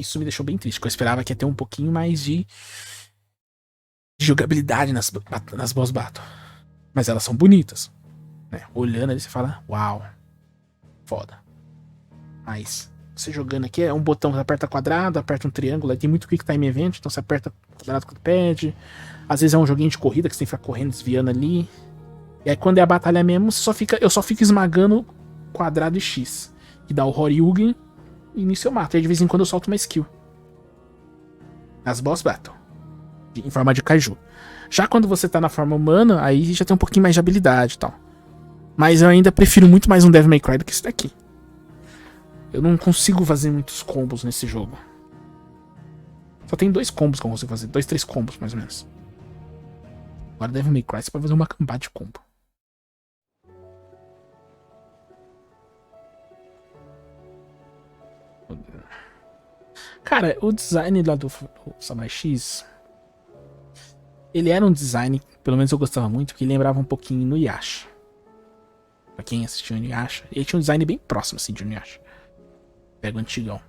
Isso me deixou bem triste, porque eu esperava que ia ter um pouquinho mais de jogabilidade nas boss battle. Mas elas são bonitas, né? Olhando ali você fala, uau, foda. Mas você jogando aqui é um botão, você aperta quadrado, aperta um triângulo, aí tem muito Quick Time Event, então você aperta quadrado com o pad. Às vezes é um joguinho de corrida que você tem que ficar correndo, desviando ali. E aí quando é a batalha mesmo, eu só fico esmagando quadrado e X. Que dá o Horyugen, e nisso eu mato. E aí de vez em quando eu solto uma skill. Nas boss battle. Em forma de kaiju. Já quando você tá na forma humana, aí já tem um pouquinho mais de habilidade e tal. Mas eu ainda prefiro muito mais um Devil May Cry do que esse daqui. Eu não consigo fazer muitos combos nesse jogo. Só tem 2 combos que eu consigo fazer. 2, 3 combos, mais ou menos. Agora Devil May Cry você pode fazer uma cambada de combo. Cara, o design lá do Samurai X... Ele era um design, pelo menos eu gostava muito, que lembrava um pouquinho no Yasha. Pra quem assistiu o Yasha, ele tinha um design bem próximo assim de Yasha. Pega o antigão.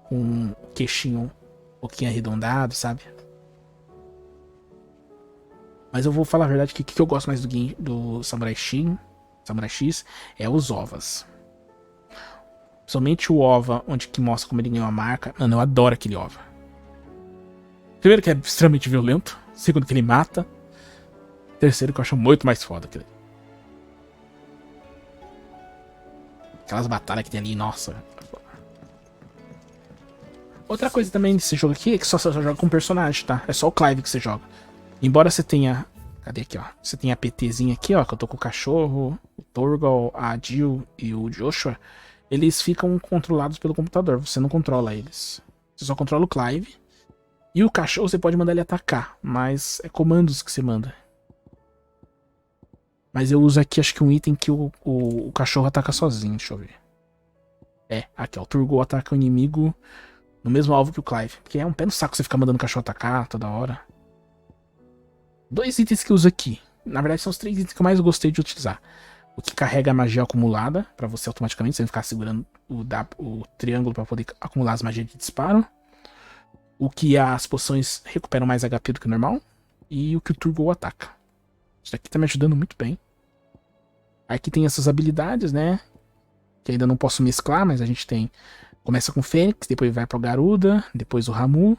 Com um queixinho um pouquinho arredondado, sabe? Mas eu vou falar a verdade que o que eu gosto mais do Samurai X é os ovas. Somente o ova, onde que mostra como ele ganhou a marca. Mano, eu adoro aquele ova. Primeiro que é extremamente violento. Segundo que ele mata. Terceiro que eu acho muito mais foda aquele. Aquelas batalhas que tem ali, nossa. Outra coisa também desse jogo aqui é que só joga com personagem, tá? É só o Clive que você joga. Embora você tenha... Cadê aqui, ó? Você tem a PTzinha aqui, ó, que eu tô com o cachorro, o Torgal, a Jill e o Joshua. Eles ficam controlados pelo computador, você não controla eles. Você só controla o Clive. E o cachorro você pode mandar ele atacar, mas é comandos que você manda. Mas eu uso aqui acho que um item que o cachorro ataca sozinho, deixa eu ver. É, aqui ó, o Turgot ataca o inimigo no mesmo alvo que o Clive. Porque é um pé no saco você ficar mandando o cachorro atacar toda hora. 2 itens que eu uso aqui. Na verdade são os 3 itens que eu mais gostei de utilizar. O que carrega a magia acumulada, pra você automaticamente, sem ficar segurando o triângulo pra poder acumular as magias de disparo. O que as poções recuperam mais HP do que o normal. E o que o Turbo ataca. Isso daqui tá me ajudando muito bem. Aqui tem essas habilidades, né? Que ainda não posso mesclar, mas a gente tem... Começa com o Fênix, depois vai pro Garuda, depois o Ramu,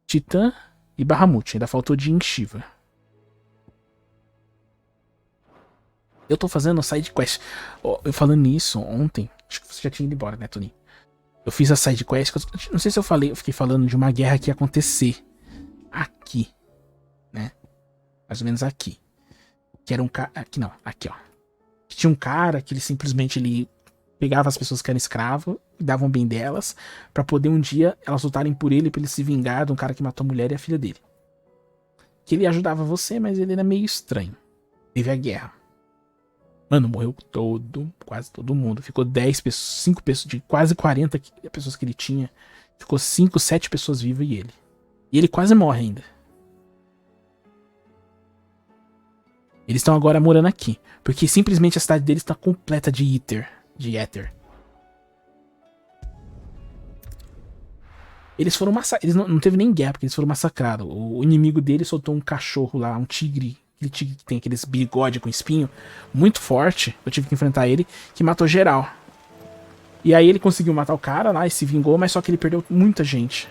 Titã e Bahamut. Ainda faltou de Shiva. Eu tô fazendo side quest. Oh, eu falando nisso ontem, acho que você já tinha ido embora, né, Tony? Eu fiz a side quest, não sei se eu fiquei falando de uma guerra que ia acontecer aqui, né? Mais ou menos aqui. Que era um cara, aqui não, aqui ó. Que tinha um cara que ele simplesmente pegava as pessoas que eram escravos e davam bem delas pra poder um dia elas lutarem por ele pra ele se vingar de um cara que matou a mulher e a filha dele. Que ele ajudava você, mas ele era meio estranho. Teve a guerra. Mano, morreu quase todo mundo. Ficou 10 pessoas, 5 pessoas, de quase 40 pessoas que ele tinha. Ficou 5, 7 pessoas vivas e ele. E ele quase morre ainda. Eles estão agora morando aqui. Porque simplesmente a cidade deles está completa de éter. Eles foram massacrados. Eles não teve nem guerra, porque eles foram massacrados. O inimigo dele soltou um cachorro lá, um tigre. Aquele tigre que tem aqueles bigode com espinho. Muito forte. Eu tive que enfrentar ele. Que matou geral. E aí ele conseguiu matar o cara lá e se vingou. Mas só que ele perdeu muita gente.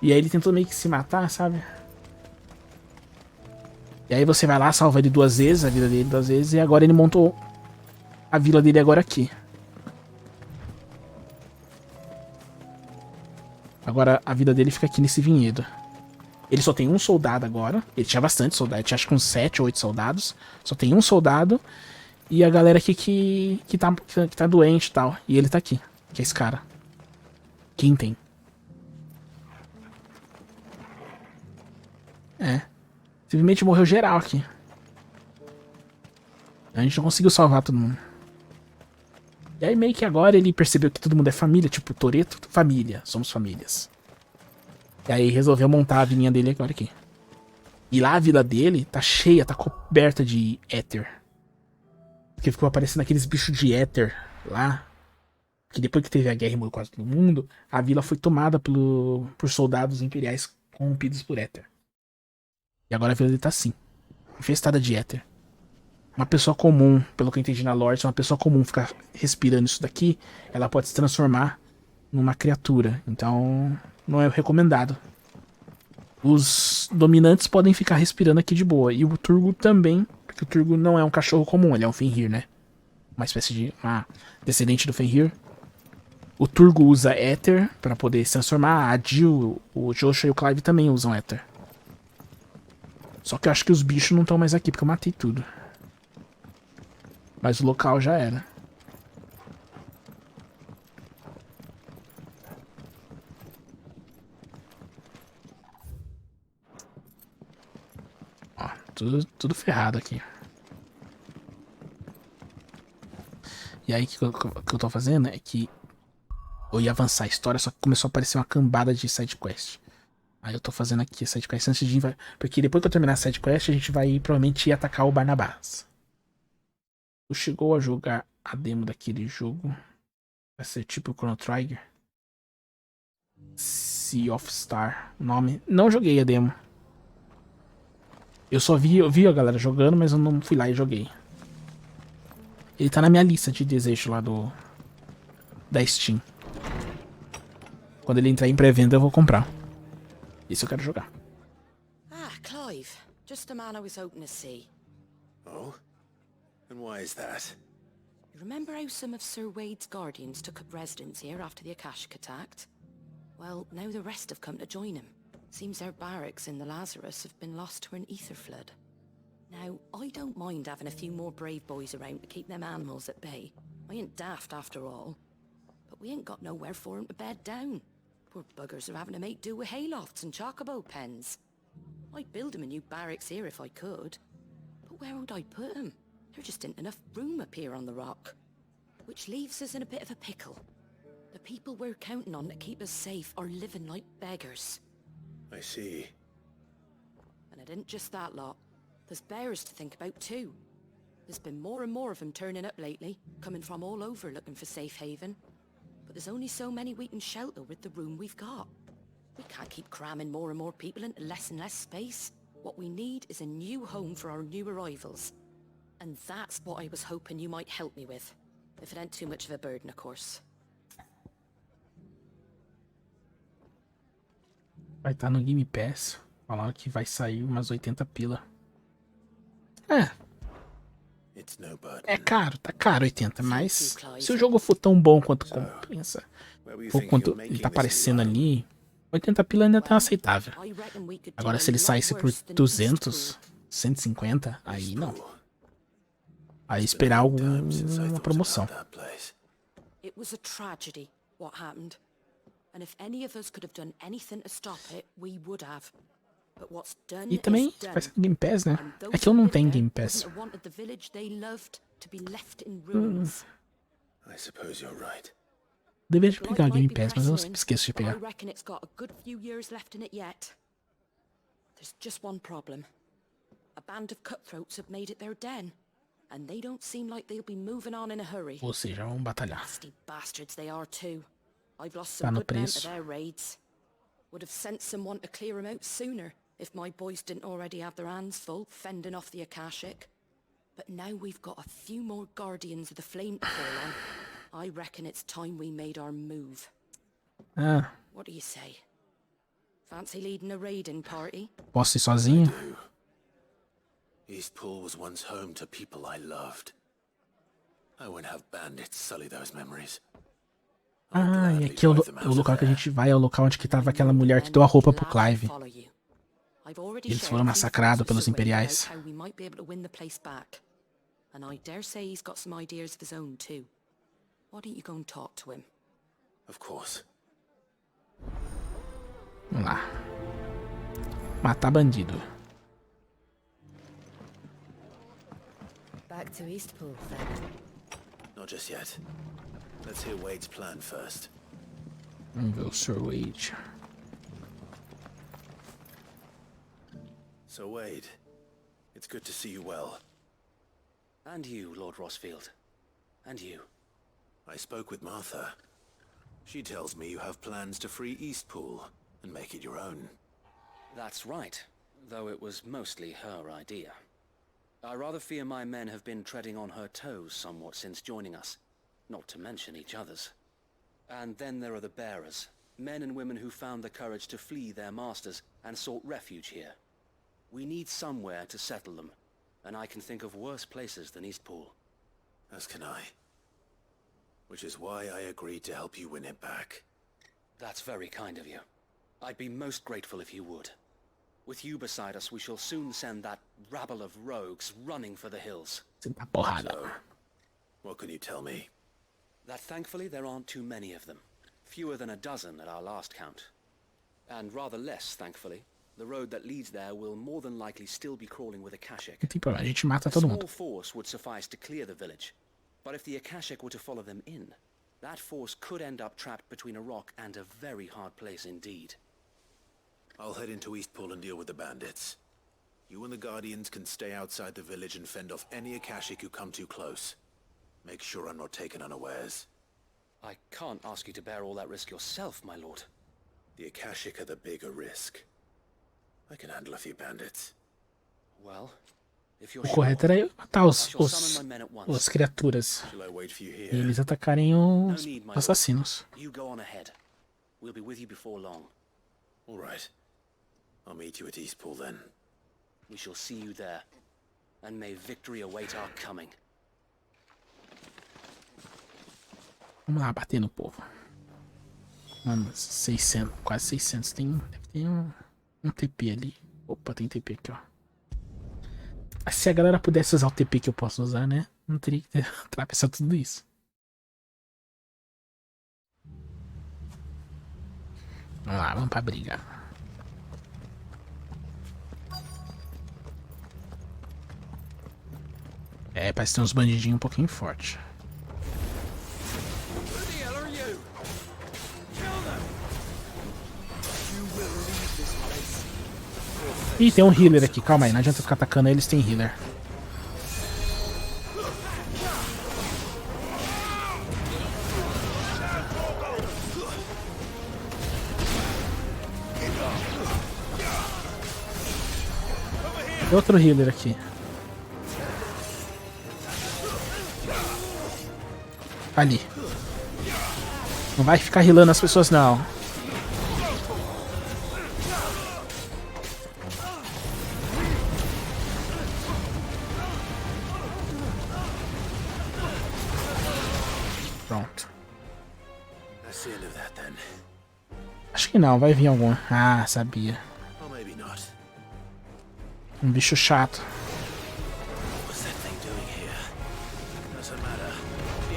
E aí ele tentou meio que se matar, sabe? E aí você vai lá, salva ele 2 vezes. A vida dele 2 vezes. E agora ele montou a vila dele agora aqui. Agora a vida dele fica aqui nesse vinhedo. Ele só tem um soldado agora. Ele tinha bastante soldado. Ele tinha acho que uns 7 ou 8 soldados. Só tem um soldado. E a galera aqui que tá doente e tal. E ele tá aqui. Que é esse cara. Quinten. É. Simplesmente morreu geral aqui. A gente não conseguiu salvar todo mundo. E aí meio que agora ele percebeu que todo mundo é família. Tipo, Toretto, família. Somos famílias. E aí resolveu montar a vilinha dele agora aqui. E lá a vila dele tá cheia, tá coberta de éter. Porque ficou aparecendo aqueles bichos de éter lá. que depois que teve a guerra e morreu quase todo mundo, a vila foi tomada por soldados imperiais corrompidos por éter. E agora a vila tá assim, infestada de éter. Uma pessoa comum, pelo que eu entendi na lore, se uma pessoa comum ficar respirando isso daqui, ela pode se transformar numa criatura. Então, não é recomendado. Os dominantes podem ficar respirando aqui de boa. E o Turgo também, porque o Turgo não é um cachorro comum, ele é um Fenrir, né? Uma espécie de descendente do Fenrir. O Turgo usa éter pra poder se transformar. A Jill, o Joshua e o Clive também usam éter. Só que eu acho que os bichos não estão mais aqui, porque eu matei tudo. Mas o local já era. Ó, tudo ferrado aqui. E aí, o que eu tô fazendo é que eu ia avançar a história, só que começou a aparecer uma cambada de sidequest. Aí eu tô fazendo aqui a sidequest antes de ir. Porque depois que eu terminar a sidequest, a gente vai provavelmente ir atacar o Barnabás. Tu chegou a jogar a demo daquele jogo? Vai ser tipo o Chrono Trigger? Sea of Star, nome. Não joguei a demo. Eu vi a galera jogando, mas eu não fui lá e joguei. Ele tá na minha lista de desejo lá da Steam. Quando ele entrar em pré-venda, eu vou comprar. Isso eu quero jogar. Ah, Clive. Just the man I was hoping to see. Oh? And why is that? You remember how some of Sir Wade's guardians took up residence here after the Akashic attacked? Well, now the rest have come to join him. Seems their barracks in the Lazarus have been lost to an ether flood. Now, I don't mind having a few more brave boys around to keep them animals at bay. I ain't daft after all. But we ain't got nowhere for 'em to bed down. Poor buggers are having to make do with haylofts and chocobo pens. I'd build 'em a new barracks here if I could. But where would I put 'em? There just ain't enough room up here on the rock. Which leaves us in a bit of a pickle. The people we're counting on to keep us safe are living like beggars. I see. And it ain't just that lot. There's bears to think about too. There's been more and more of them turning up lately, coming from all over looking for safe haven. But there's only so many we can shelter with the room we've got. We can't keep cramming more and more people into less and less space. What we need is a new home for our new arrivals. And that's what I was hoping you might help me with. If it ain't too much of a burden, of course. Vai estar no Game Pass. Falaram que vai sair umas 80 pila. É. It's no burden. É caro, tá caro 80, mas se o jogo for tão bom quanto compensa, ou quanto ele tá aparecendo ali, 80 pila ainda tá aceitável. Agora se ele saísse por 200, 150, aí não. Aí esperar alguma promoção. It was a tragedy what happened. And if any of us could have done anything to stop it, we would have. But what's done E também vai ser Game Pass, né? É que eu não tenho Game Pass. I suppose you're right. Deveria pegar o Game Pass, mas eu sempre esqueço de pegar. I reckon it's got a good few years left in it yet. There's just one problem. A band of cutthroats have made it their den, and they don't seem like they'll be moving on in a hurry. Ou seja, vamos batalhar. Nasty bastards they are too. I've lost Tá some no good men to preço. their raids. Would have sent someone to clear them out sooner if my boys didn't already have their hands full fending off the Akashic. But now we've got a few more guardians of the flame to fall on. I reckon it's time we made our move. Ah, What do you say? Fancy leading a raiding party? posso ir sozinho? Eastpool was once home to people I loved. I won't have bandits sully those memories. Ah, e aqui é o local que a gente vai, é o local onde que tava aquela mulher que deu a roupa pro Clive. Eles foram massacrados pelos imperiais. And I dare say he's got some ideas of his own too. Why don't you go and talk to him? Of course. Vamos lá. Matar bandido. Back to Eastpool, then. Not just yet. Let's hear Wade's plan first. Vamos ver o Sir Wade. So Wade, it's good to see you well. And you, Lord Rossfield. And you. I spoke with Martha. She tells me you have plans to free Eastpool and make it your own. That's right, though it was mostly her idea. I rather fear my men have been treading on her toes somewhat since joining us, not to mention each other's. And then there are the bearers, men and women who found the courage to flee their masters and sought refuge here. We need somewhere to settle them, and I can think of worse places than Eastpool. As can I. Which is why I agreed to help you win it back. That's very kind of you. I'd be most grateful if you would. With you beside us, we shall soon send that rabble of rogues running for the hills. Sentar porrada. So, what can you tell me? That thankfully there aren't too many of them. Fewer than a dozen at our last count. And rather less, thankfully. The road that leads there will more than likely still be crawling with Akashic. Não tem problema, a gente mata A todo small mundo. force would suffice to clear the village. But if the Akashic were to follow them in, that force could end up trapped between a rock and a very hard place indeed. I'll head into Eastpool and deal with the bandits. You and the Guardians can stay outside the village and fend off any Akashic who come too close. Make sure I'm not taken unawares. I can't ask you to bear all that risk yourself, my lord. The Akashic are the bigger risk. I can handle a few bandits. Well, if you're O sure, correto era eu matar I shall summon my men at once. as criaturas. Shall I wait for you here? E eles atacarem os No need, my lord. assassinos. You go on ahead. We'll be with you before long. All right. I'll meet you at Eastpool then. We shall see you there. And may victory await our coming. Vamos lá, bater no povo. Mano, 600, quase 600. Deve ter um TP ali. Opa, tem TP aqui, ó. Mas se a galera pudesse usar o TP que eu posso usar, né? Não teria que atravessar tudo isso. Vamos lá, vamos pra briga. É, parece que tem uns bandidinhos um pouquinho fortes. Ih, tem um healer aqui, calma aí, não adianta ficar atacando eles, tem healer. Tem outro healer aqui. Ali. Não vai ficar healando as pessoas, não. Pronto. That's the end of that then. Acho que não, vai vir algum. Ah, sabia. Or maybe not. Um bicho chato. What's that thing doing here? Doesn't matter.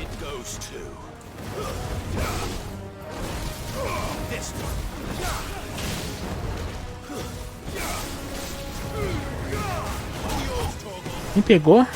It goes to this one. Me pegou?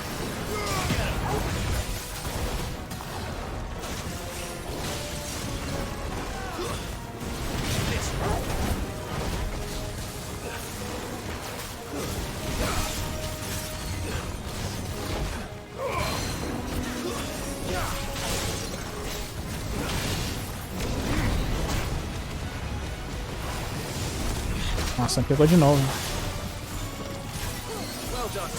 Nossa, me pegou de novo. Well done.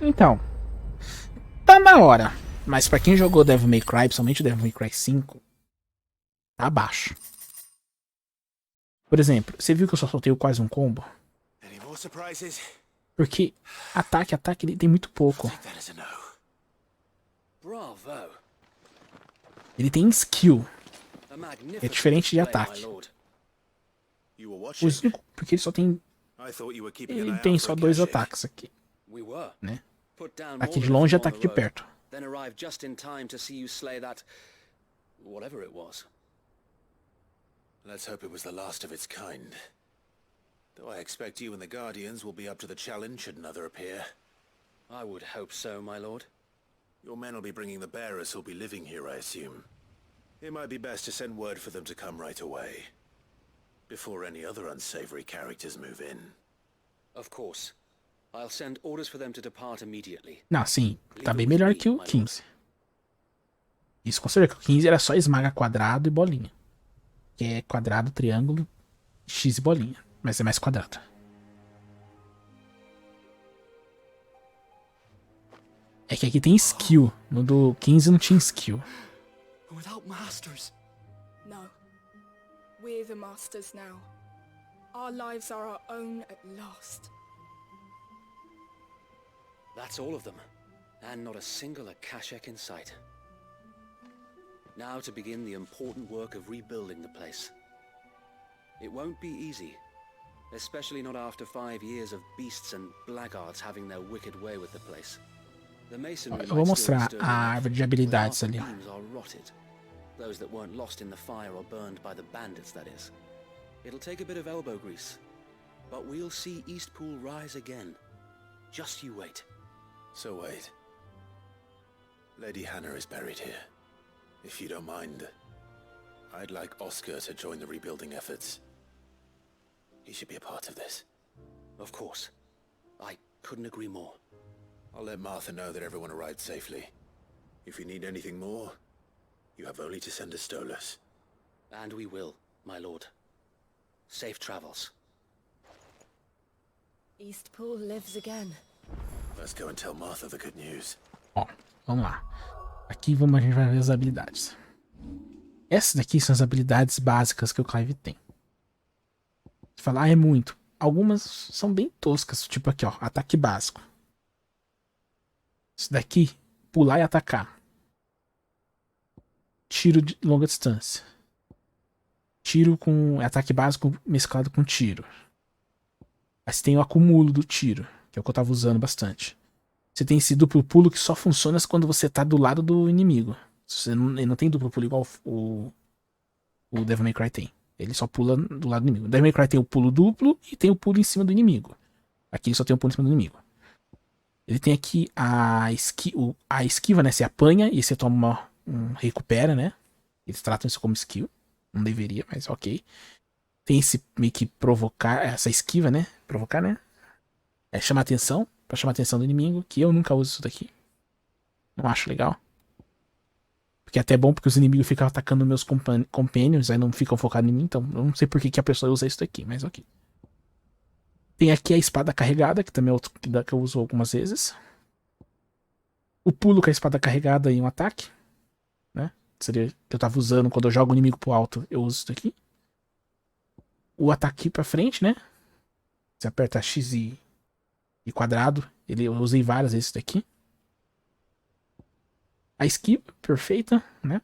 Então, tá na hora. Mas pra quem jogou Devil May Cry, principalmente o Devil May Cry 5, tá abaixo. Por exemplo, você viu que eu só soltei quase um combo? Any more surprises? Porque ataque, ele tem muito pouco. Take that as a no. Bravo. Ele tem skill. A magnificent É diferente de display, ataque. my lord. You were watching? Porque ele só tem. I thought you were keeping an Ele eye tem out só for a 2 Kashyyyk. ataques aqui, We were. né? Put down Aqui more de than a longe e few on ataque the de road, perto. then arrived just in time to see you slay that whatever it was. Let's hope it was the last of its kind. Though I expect you and the Guardians will be up to the challenge should another appear. I would hope so, my lord. Your men will be bringing the bearers who'll be living here, I assume. It might be best to send word for them to come right away, before any other unsavory characters move in. Of course. I'll send orders for them to depart immediately. Não, sim, tá bem melhor que o 15. Isso considera que o 15 era só esmaga quadrado e bolinha. Que é quadrado, triângulo, X e bolinha. Mas é mais quadrado. É que aqui tem skill. No do 15 não tinha skill. Without masters. No. We're the masters now. Our lives are our own at last. That's all of them. And not a single Akashek in sight. Now to begin the important work of rebuilding the place. It won't be easy. Especially not after 5 years of beasts and blackguards having their wicked way with the place. The masonry Eu vou might still mostrar be a árvore de habilidades ali, ó. beams are rotted. Those that weren't lost in the fire or burned by the bandits, that is. It'll take a bit of elbow grease. But we'll see Eastpool rise again. Just you wait. So wait. Lady Hannah is buried here. If you don't mind, I'd like Oscar to join the rebuilding efforts. He should be a part of this. Of course. I couldn't agree more. I'll let Martha know that everyone arrived safely. If you need anything more, you have only to send a Stolas. And we will, my lord. Safe travels. Eastpool lives again. Let's go and tell Martha the good news. Ó, vamos lá. Aqui a gente vai ver as habilidades. Essas daqui são as habilidades básicas que o Clive tem. Você fala, ah, é muito. Algumas são bem toscas, tipo aqui, ó, ataque básico. Isso daqui, pular e atacar. Tiro de longa distância. Tiro com ataque básico mesclado com tiro. Mas tem o acumulo do tiro, que é o que eu tava usando bastante. Você tem esse duplo pulo que só funciona quando você tá do lado do inimigo. Ele não tem duplo pulo igual o Devil May Cry tem. Ele só pula do lado do inimigo. O Devil May Cry tem o pulo duplo e tem o pulo em cima do inimigo. Aqui ele só tem o pulo em cima do inimigo. Ele tem aqui a esquiva, né? Você apanha e você toma recupera, né? Eles tratam isso como skill. Não deveria, mas ok. Tem esse meio que provocar, essa esquiva, né? Provocar, né? É chamar atenção, pra chamar a atenção do inimigo, que eu nunca uso isso daqui. Não acho legal. Porque é até bom porque os inimigos ficam atacando meus companions, aí não ficam focados em mim, então eu não sei por que a pessoa usa isso daqui, mas ok. Tem aqui a espada carregada, que também é outro que eu uso algumas vezes. O pulo com a espada carregada em um ataque, né? Seria que eu tava usando quando eu jogo o inimigo pro alto, eu uso isso daqui. O ataque pra frente, né? Você aperta X e quadrado. Eu usei várias vezes isso daqui. A esquiva, perfeita, né?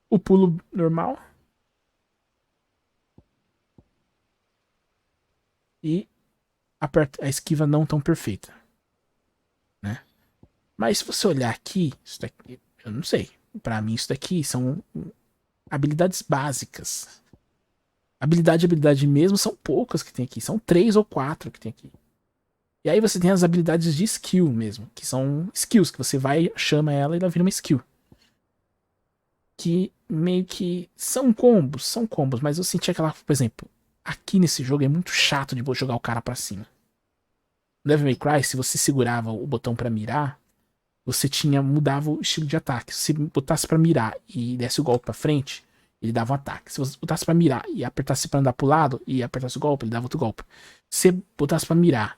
O pulo normal. E a esquiva não tão perfeita, né? Mas se você olhar aqui, isso daqui, eu não sei. Pra mim isso daqui são habilidades básicas. Habilidade mesmo são poucas que tem aqui. São 3 ou 4 que tem aqui. E aí você tem as habilidades de skill mesmo. Que são skills que você vai, chama ela e ela vira uma skill. Que meio que são combos, mas eu senti aquela, por exemplo, aqui nesse jogo é muito chato de jogar o cara pra cima. No Devil May Cry, se você segurava o botão pra mirar, você mudava o estilo de ataque. Se você botasse pra mirar e desse o golpe pra frente, ele dava um ataque. Se você botasse pra mirar e apertasse pra andar pro lado e apertasse o golpe, ele dava outro golpe. Se você botasse pra mirar,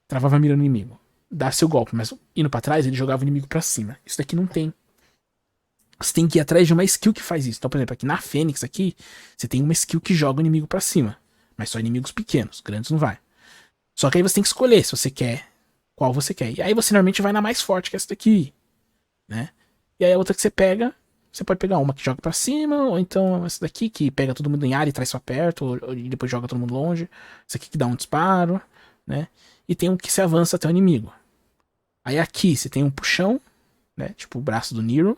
travava a mira no inimigo. dar seu golpe. Mas indo pra trás, ele jogava o inimigo pra cima. Isso daqui não tem. Você tem que ir atrás de uma skill que faz isso. Então, por exemplo, aqui na Fênix, aqui, você tem uma skill que joga o inimigo pra cima. Mas só inimigos pequenos, grandes não vai. Só que aí você tem que escolher se você quer, qual você quer. E aí você normalmente vai na mais forte, que é essa daqui, né? E aí a outra que você pega, você pode pegar uma que joga pra cima, ou então essa daqui que pega todo mundo em área e traz pra perto, e depois joga todo mundo longe. Essa aqui que dá um disparo, né? E tem um que se avança até o inimigo. Aí aqui você tem um puxão, né? Tipo o braço do Nero.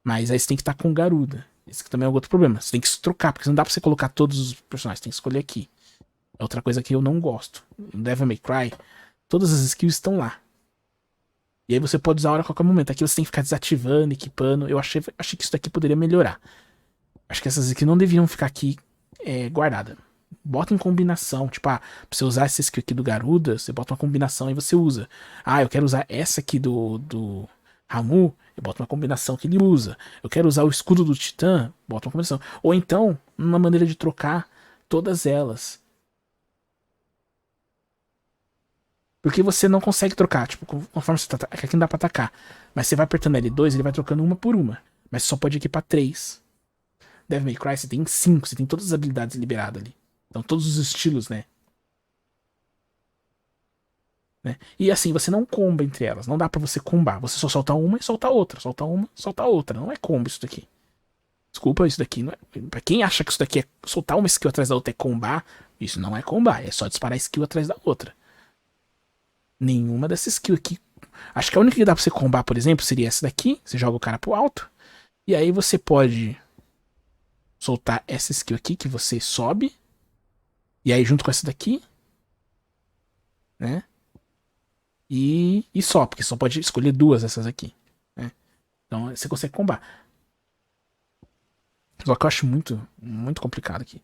Mas aí você tem que estar com Garuda. Esse também é outro problema. Você tem que se trocar, porque não dá pra você colocar todos os personagens. Tem que escolher aqui. É outra coisa que eu não gosto. No Devil May Cry, todas as skills estão lá. E aí você pode usar a hora a qualquer momento. Aqui você tem que ficar desativando, equipando. Eu achei que isso daqui poderia melhorar. Acho que essas skills não deveriam ficar aqui guardadas. Bota em combinação. Tipo, pra você usar essa skill aqui do Garuda, você bota uma combinação e você usa. Eu quero usar essa aqui do Ramu, eu boto uma combinação que ele usa. Eu quero usar o escudo do Titã, boto uma combinação. Ou então, uma maneira de trocar todas elas. Porque você não consegue trocar, tipo, conforme você tá. Aqui não dá pra atacar. Mas você vai apertando L2, ele vai trocando uma por uma. Mas só pode equipar 3. Devil May Cry você tem 5, você tem todas as habilidades liberadas ali. Então todos os estilos, né? E assim, você não comba entre elas. Não dá pra você combar. Você só solta uma e solta outra. Solta uma, solta outra. Não é combo isso daqui. Desculpa, isso daqui não é. Pra quem acha que isso daqui é soltar uma skill atrás da outra é combar, isso não é combar. É só disparar skill atrás da outra. Nenhuma dessas skills aqui. Acho que a única que dá pra você combar, por exemplo, seria essa daqui. Você joga o cara pro alto. E aí você pode soltar essa skill aqui que você sobe. E aí junto com essa daqui, né? E só, porque só pode escolher 2 dessas aqui, né? Então você consegue combar. Só que eu acho muito, muito complicado aqui.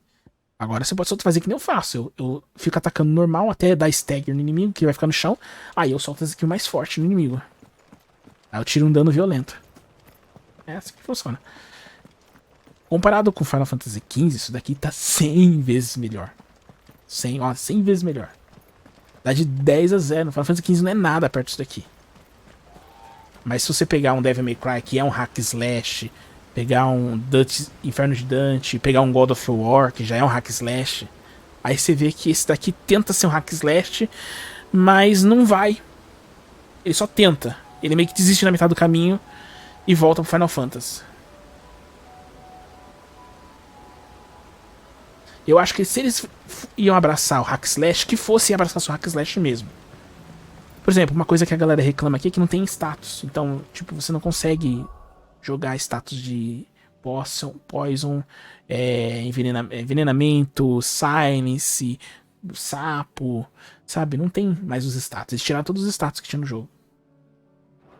Agora você pode só fazer que nem eu faço. Eu fico atacando normal até dar stagger no inimigo, que vai ficar no chão. Aí eu solto as skills mais forte no inimigo. Aí eu tiro um dano violento. É assim que funciona. Comparado com Final Fantasy XV, isso daqui tá 100 vezes melhor. 100 vezes melhor. Dá de 10 a 0. Final Fantasy XV não é nada perto disso daqui. Mas se você pegar um Devil May Cry, que é um hack slash, pegar um Inferno de Dante, pegar um God of War, que já é um hack slash, aí você vê que esse daqui tenta ser um hack slash, mas não vai. Ele só tenta. Ele meio que desiste na metade do caminho e volta pro Final Fantasy. Eu acho que se eles iam abraçar o hack slash, que fosse abraçar só o hack slash mesmo. Por exemplo, uma coisa que a galera reclama aqui é que não tem status. Então, tipo, você não consegue jogar status de poison, envenenamento, silence, sapo, sabe? Não tem mais os status. Eles tiraram todos os status que tinha no jogo.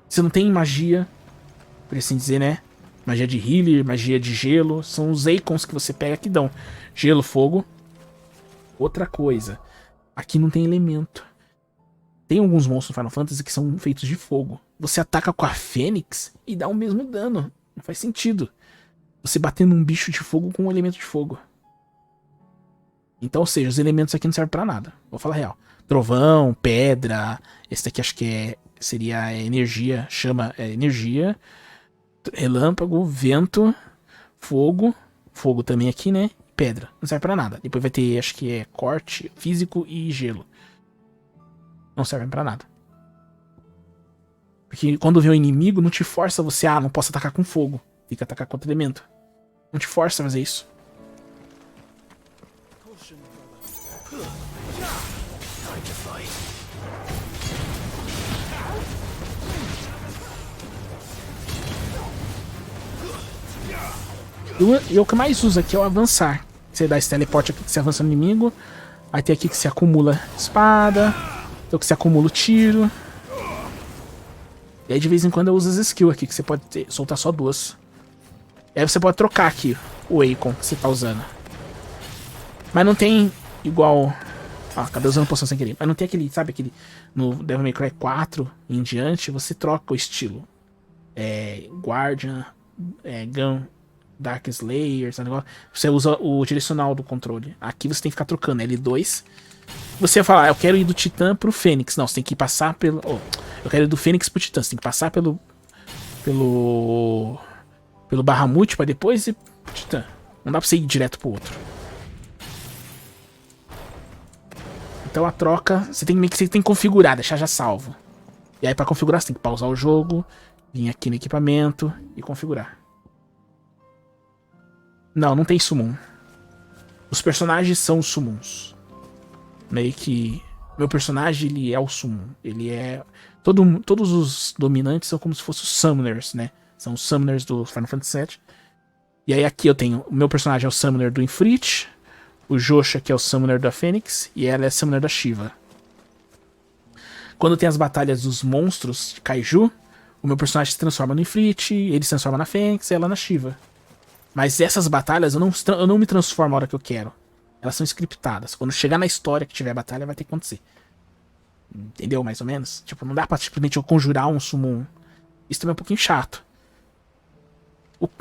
Você não tem magia, por assim dizer, né? Magia de healer, magia de gelo. São os icons que você pega que dão gelo, fogo. Outra coisa, aqui não tem elemento. Tem alguns monstros no Final Fantasy que são feitos de fogo. Você ataca com a Fênix e dá o mesmo dano. Não faz sentido. Você bater num bicho de fogo com um elemento de fogo. Então, ou seja, os elementos aqui não servem pra nada. Vou falar a real. Trovão, pedra. Esse daqui acho que seria energia. Chama energia. Relâmpago, vento, fogo. Fogo também aqui, né? Pedra. Não serve pra nada. Depois vai ter, acho que corte, físico e gelo. Não servem pra nada. Porque quando vem o inimigo, não te força você, não posso atacar com fogo. Fica atacar com outro elemento. Não te força a fazer isso. E o que mais usa aqui é o avançar. Você dá esse teleporte aqui que você avança no inimigo. Aí tem aqui que se acumula espada. Tem o que se acumula o tiro. E aí de vez em quando eu uso as skills aqui, que você pode soltar só 2. E aí você pode trocar aqui o icon que você tá usando. Mas não tem igual... acabei usando poção sem querer. Mas não tem aquele, sabe, aquele... No Devil May Cry 4 em diante, você troca o estilo. Guardian, Gun, Dark Slayer, esse negócio. Você usa o direcional do controle. Aqui você tem que ficar trocando L2 Você ia falar, eu quero ir do Titã pro Fênix. Não, você tem que passar pelo... Oh, eu quero ir do Fênix pro Titã. Você tem que passar pelo Bahamut pra depois ir pro Titã. Não dá pra você ir direto pro outro. Então a troca, você tem que configurar, deixar já salvo. E aí pra configurar você tem que pausar o jogo, vir aqui no equipamento e configurar. Não, não tem summon. Os personagens são os summons. Meio que... Meu personagem, ele é o summon. Ele é... Todos os dominantes são como se fossem os summoners, né? São os summoners do Final Fantasy VII. E aí aqui eu tenho... O meu personagem é o summoner do Ifrit. O Josha, que é o summoner da Fênix. E ela é a summoner da Shiva. Quando tem as batalhas dos monstros de Kaiju, o meu personagem se transforma no Ifrit, ele se transforma na Fênix e ela na Shiva. Mas essas batalhas eu não me transformo a hora que eu quero. Elas são scriptadas. Quando chegar na história que tiver batalha, vai ter que acontecer. Entendeu? Mais ou menos? Tipo, não dá pra simplesmente eu conjurar um summon. Isso também é um pouquinho chato.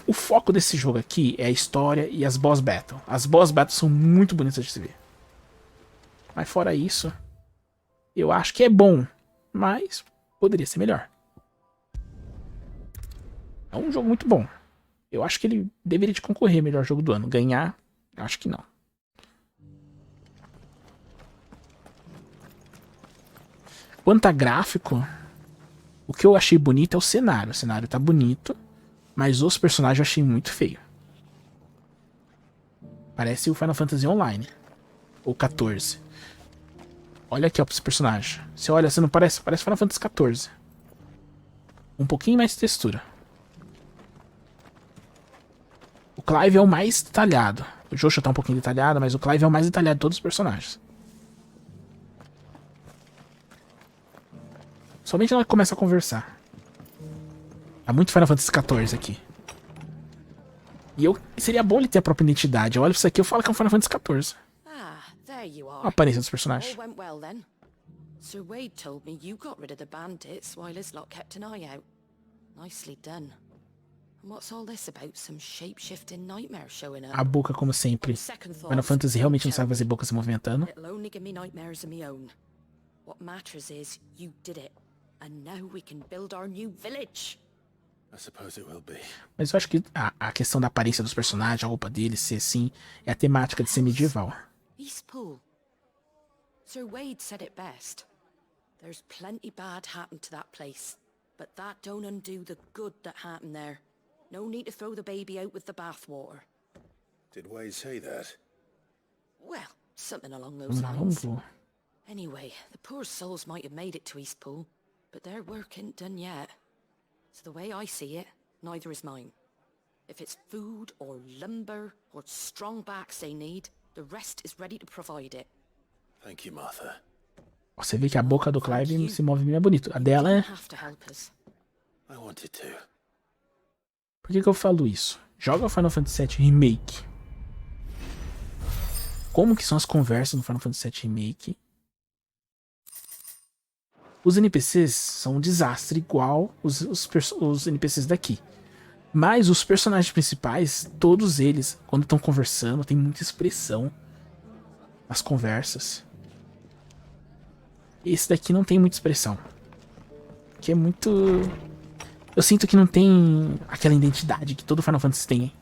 O foco desse jogo aqui é a história e as boss battles. As boss battles são muito bonitas de se ver. Mas fora isso, eu acho que é bom. Mas poderia ser melhor. É um jogo muito bom. Eu acho que ele deveria de concorrer melhor jogo do ano. Ganhar, eu acho que não. Quanto a gráfico, o que eu achei bonito é o cenário. O cenário tá bonito, mas os personagens eu achei muito feio. Parece o Final Fantasy Online. Ou 14. Olha aqui, ó, pra esse personagem. Você olha, você não parece? Parece Final Fantasy XIV. Um pouquinho mais de textura. O Clive é o mais detalhado. O Joshua tá um pouquinho detalhado, mas o Clive é o mais detalhado de todos os personagens. Somente ela começa a conversar. Há muito Final Fantasy XIV aqui. E seria bom ele ter a própria identidade. Eu olho pra isso aqui e falo que é um Final Fantasy XIV. Ah, there you A are. aparência dos personagens. All went well then. Sir Wade told me you got rid of the bandits while his lot kept an eye out. Nicely done. And what's all this about some shape-shifting nightmare showing A up? boca, como sempre. Second Final thoughts, Fantasy realmente não tell sabe fazer me. boca se movimentando. It'll only give me nightmares of my own. What matters is you did it. And now we can build our new village. I suppose it will be. Mas eu acho que a questão da aparência dos personagens, a roupa deles ser assim, é a temática de ser medieval. Eastpool. Sir Wade said it best. There's plenty bad happened to that place, but that don't undo the good that happened there. No need to throw the baby out with the bathwater. Did Wade say that? Well, something along those Vamos lá, vamos lines. ver. Anyway, the poor souls might have made it to Eastpool, but their work ain't done yet. So the way I see it, neither is mine. If it's food or lumber or strong backs they need, the rest is ready to provide it. Thank you, Martha. Você vê que a boca do Clive se move bem bonito. A dela é... Didn't have to help us. I wanted to. Por que eu falo isso? Joga o Final Fantasy VII Remake. Como que são as conversas no Final Fantasy VII Remake? Os NPCs são um desastre, igual os NPCs daqui. Mas os personagens principais, todos eles, quando estão conversando, tem muita expressão nas conversas. Esse daqui não tem muita expressão. Que é muito... Eu sinto que não tem aquela identidade que todo Final Fantasy tem.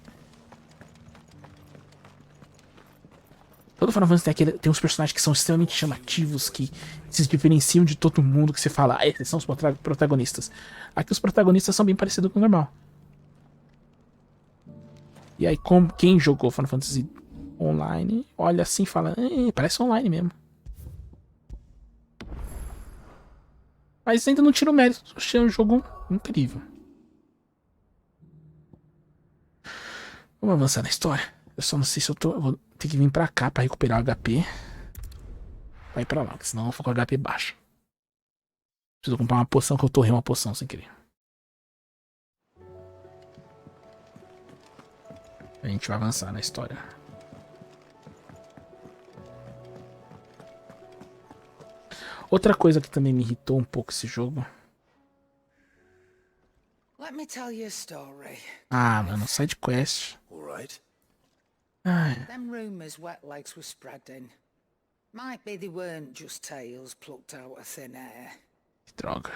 Todo Final Fantasy tem uns personagens que são extremamente chamativos, que se diferenciam de todo mundo, que você fala, ah, esses são os protagonistas. Aqui os protagonistas são bem parecidos com o normal. E aí, quem jogou Final Fantasy Online, olha assim e fala, parece online mesmo. Mas ainda não tira o mérito, achei um jogo incrível. Vamos avançar na história. Eu só não sei se eu vou ter que vir pra cá pra recuperar o HP. Vai pra lá, porque senão eu vou ficar com o HP baixo. Preciso comprar uma poção, que eu torrei uma poção sem querer. A gente vai avançar na história. Outra coisa que também me irritou um pouco esse jogo. Let me tell you a story. Ah, mano, side quest. All right. Ai, Them rumors Wet Legs were spreading. Might be they weren't just tales plucked out of thin air. Droga.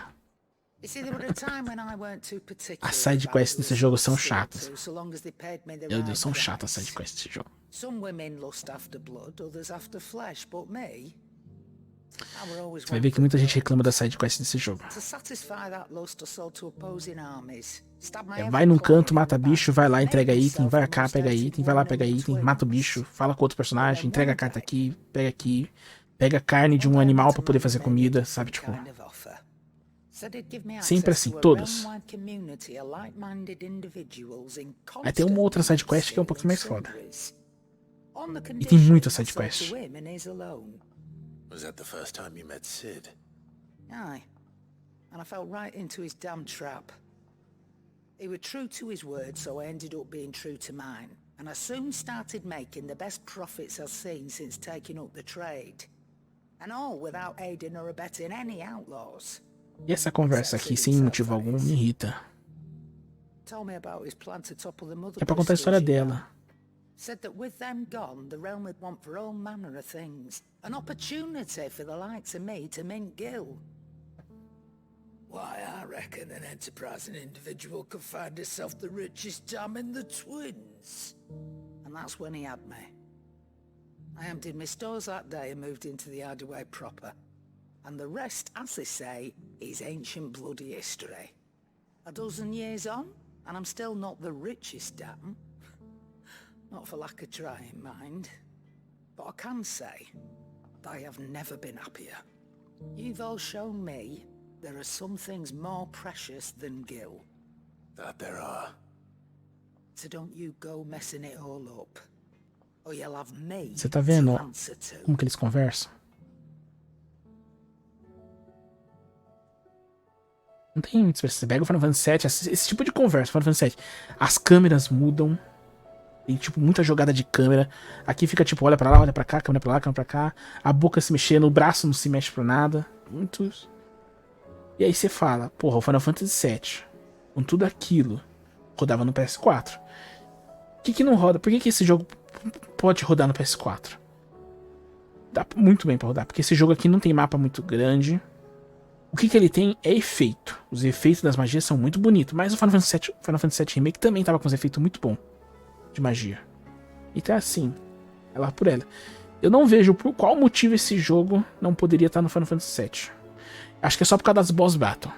You see, there were a time when I weren't too particular. As side quests desse jogo são chatas. So long as they paid me the Meu right Deus, são price. chatas as side quests desse jogo. Some women lust after blood, others after flesh, but me, I were always Você vai ver que muita gente reclama das side quests desse jogo. to satisfy that lust, I sold to opposing armies. Stab my É, every vai num client canto, in mata the back, bicho, vai lá, made entrega item, myself vai the cá, most pega hated item, vai lá, one pega among item, mata o twins. bicho, fala com outro personagem, entrega a carta aqui, pega carne de um animal pra poder fazer comida, sabe, tipo... Sempre assim, todos. Aí tem uma outra side quest que é um pouquinho mais foda. E tem muita side quest. Was that the first time you met Sid? Aye. And I fell right into his damn trap. He was true to his word, so I ended up being true to mine. And I soon started making the best profits I've seen since taking up the trade. And all without aiding or abetting any outlaws. E essa conversa aqui, sem motivo algum, me irrita. Told me about his plan to topple the mother É pra contar a história dela. Said that with them gone, the realm would want for all manner of things. An opportunity for the likes of me to mint Gil. Why, I reckon an enterprising individual could find himself the richest dam in the twins. And that's when he had me. I emptied my stores that day and moved into the hideaway proper. And the rest, as they say, is ancient bloody history. A dozen years on, and I'm still not the richest dam. Not for lack of trying, mind. But I can say that I have never been happier. You've all shown me there are some things more precious than Gil. That there are. So don't you go messing it all up. Or you'll have me Você tá vendo to answer to. como que eles conversam? Não tem muito expressão. Você pega o Final Fantasy VII, esse tipo de conversa, Final Fantasy VII, as câmeras mudam. Tem, tipo, muita jogada de câmera. Aqui fica, tipo, olha pra lá, olha pra cá, câmera pra lá, câmera pra cá. A boca se mexendo, o braço não se mexe pra nada. Muitos. E aí você fala, porra, o Final Fantasy VII, com tudo aquilo, rodava no PS4. Por que não roda? Por que esse jogo pode rodar no PS4? Dá muito bem pra rodar, porque esse jogo aqui não tem mapa muito grande. O que ele tem é efeito. Os efeitos das magias são muito bonitos. Mas o Final Fantasy VII Remake também tava com uns efeitos muito bons de magia. Então é assim, é lá por ela. Eu não vejo por qual motivo esse jogo não poderia estar no Final Fantasy VII. Acho que é só por causa das boss battle.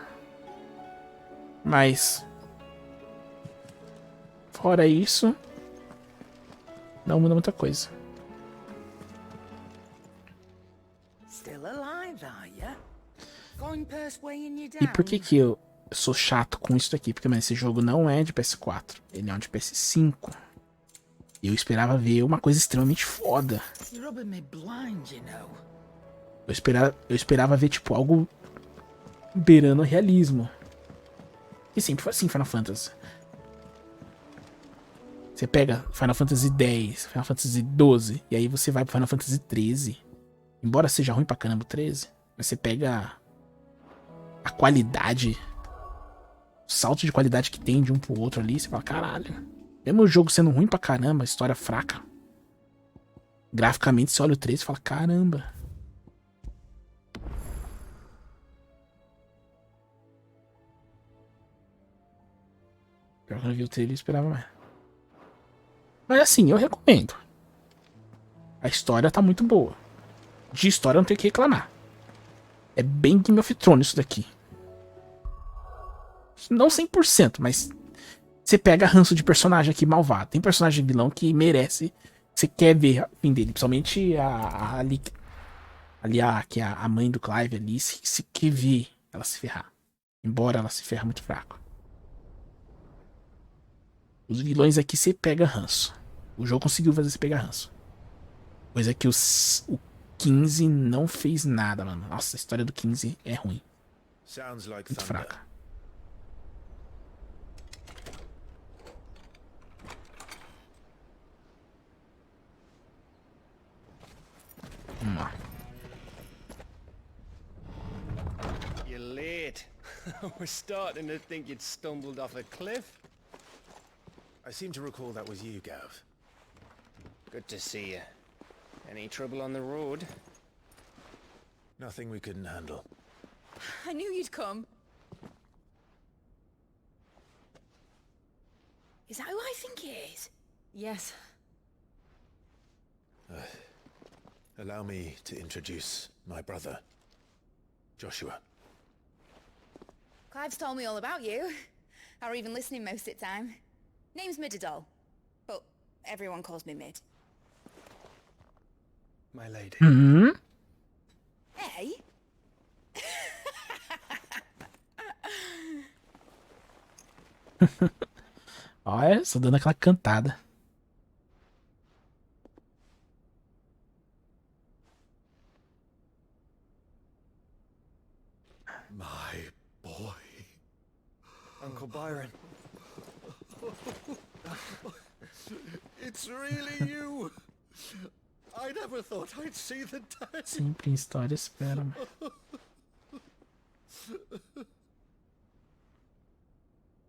Mas fora isso, não muda muita coisa. Still alive, are ya? Going persuading you E down? por que eu sou chato com isso daqui? Porque, mano, esse jogo não é de PS4. Ele é um de PS5. E eu esperava ver uma coisa extremamente foda. You're rubbing me blind, you know. Eu esperava ver, tipo, algo beirando o realismo. E sempre foi assim, Final Fantasy. Você pega Final Fantasy X, Final Fantasy XII, e aí você vai pro Final Fantasy XIII. Embora seja ruim pra caramba o 13, mas você pega a qualidade, o salto de qualidade que tem de um pro outro ali, você fala, caralho. Mesmo o jogo sendo ruim pra caramba, história fraca. Graficamente, você olha o 13 e fala, caramba. Pior que eu vi o trailer e esperava mais. Mas assim, eu recomendo. A história tá muito boa. De história eu não tenho o que reclamar. É bem Game of Thrones isso daqui. Não 100%, mas você pega ranço de personagem aqui malvado. Tem personagem vilão que merece. Você quer ver o fim dele. Principalmente que é a mãe do Clive ali. Se quer ver ela se ferrar. Embora ela se ferra muito fraco. Os vilões aqui você pega ranço. O jogo conseguiu fazer você pegar ranço. Coisa que o 15 não fez nada, mano. Nossa, a história do 15 é ruim. Sounds like Muito thunder. fraca. Vamos lá. You're late. I was starting to think you'd stumbled off a cliff. I seem to recall that was you, Gav. Good to see you. Any trouble on the road? Nothing we couldn't handle. I knew you'd come. Is that who I think it is? Yes. Allow me to introduce my brother, Joshua. Clive's told me all about you. Or even listening most of the time. Name's Midadol. But everyone calls me Mid. My lady. Hmm. Hey? Olha, só dando aquela cantada. My boy. Uncle Byron. It's really you. I never thought I'd see the day. Sempre em história espera.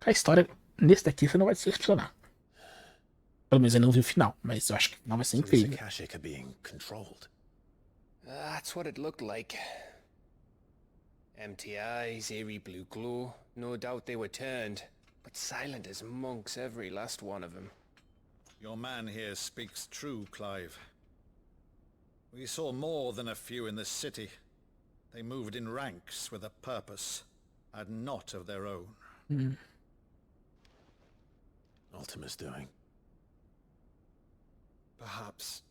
A história nesse daqui você não vai se decepcionar. Pelo menos eu não vi o final, mas eu acho que o final vai ser So this incrível. Akashic are being controlled. That's what it looked like. Empty eyes, eerie blue glow. No doubt they were turned, but silent as monks, every last one of them. Your man here speaks true, Clive. We saw more than a few in the city. They moved in ranks with a purpose, and not of their own. Ultima's doing. Perhaps.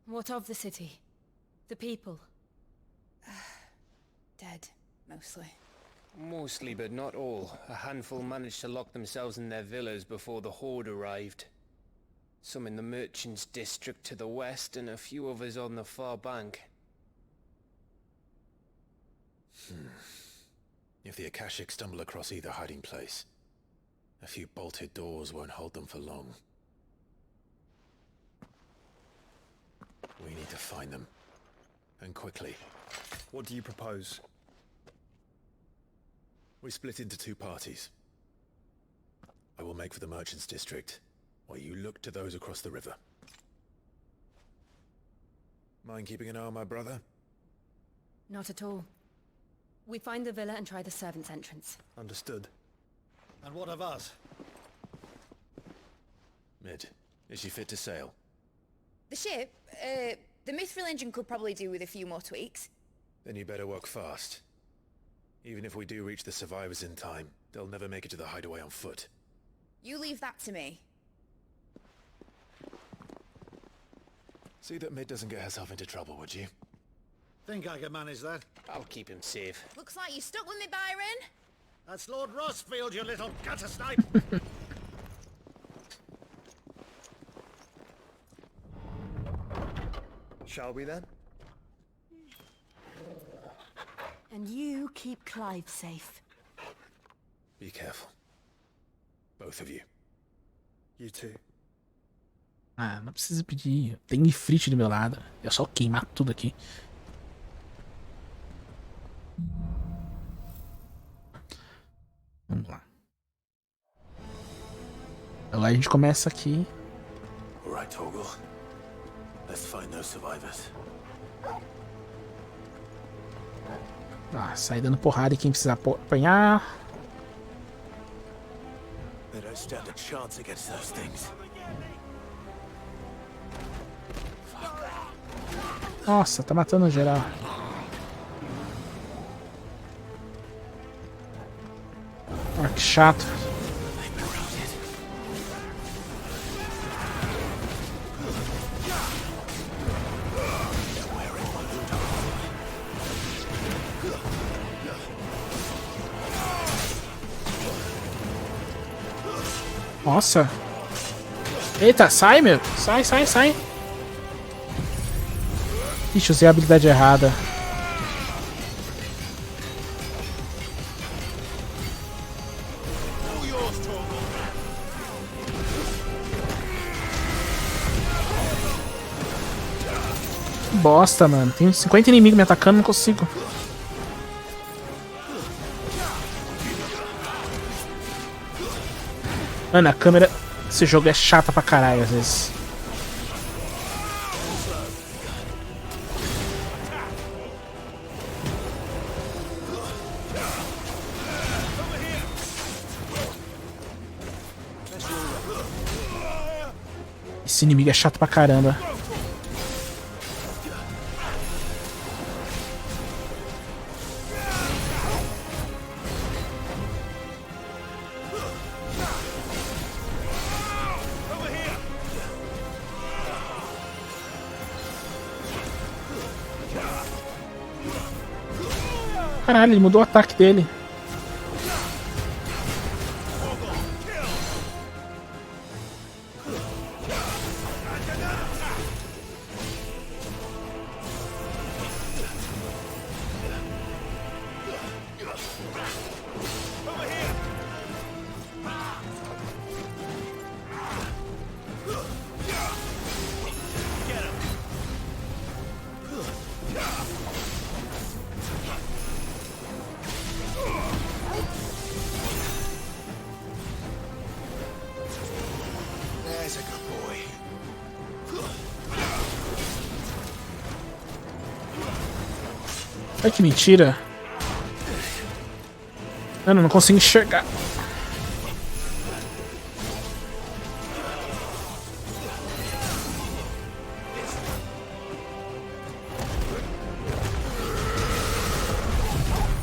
What of the city? The people? Dead, mostly. Mostly, but not all. A handful managed to lock themselves in their villas before the Horde arrived. Some in the merchants' district to the west, and a few others on the far bank. If the Akashic stumble across either hiding place, a few bolted doors won't hold them for long. We need to find them. And quickly. What do you propose? We split into two parties. I will make for the merchants' district, while you look to those across the river. Mind keeping an eye on my brother? Not at all. We find the villa and try the servants' entrance. Understood. And what of us? Mid, is she fit to sail? The ship? The mithril engine could probably do with a few more tweaks. Then you better work fast. Even if we do reach the survivors in time, they'll never make it to the hideaway on foot. You leave that to me. See that Mid doesn't get herself into trouble, would you? Think I can manage that? I'll keep him safe. Looks like you stuck with me, Byron. That's Lord Rossfield, you little gutter snipe! Shall we then? And you keep Clive safe. Be careful. Both of you. You too. Ah, não precisa pedir. Tem ifrit do meu lado. É só queimar tudo aqui. Vamos lá. Agora a gente começa aqui. Alright, Torgal. Let's find those survivors. Ah, sair dando porrada em quem precisar apanhar. They don't stand a chance against those things. Nossa, tá matando geral. Ah, que chato. Nossa. Eita, sai, meu. Sai, sai, sai. Ixi, usei a habilidade errada. Que bosta, mano. Tem 50 inimigos me atacando, não consigo. Mano, a câmera desse jogo é chata pra caralho às vezes. Esse inimigo é chato pra caramba. Caralho, ele mudou o ataque dele. Ai, que mentira. Mano, eu não consigo enxergar.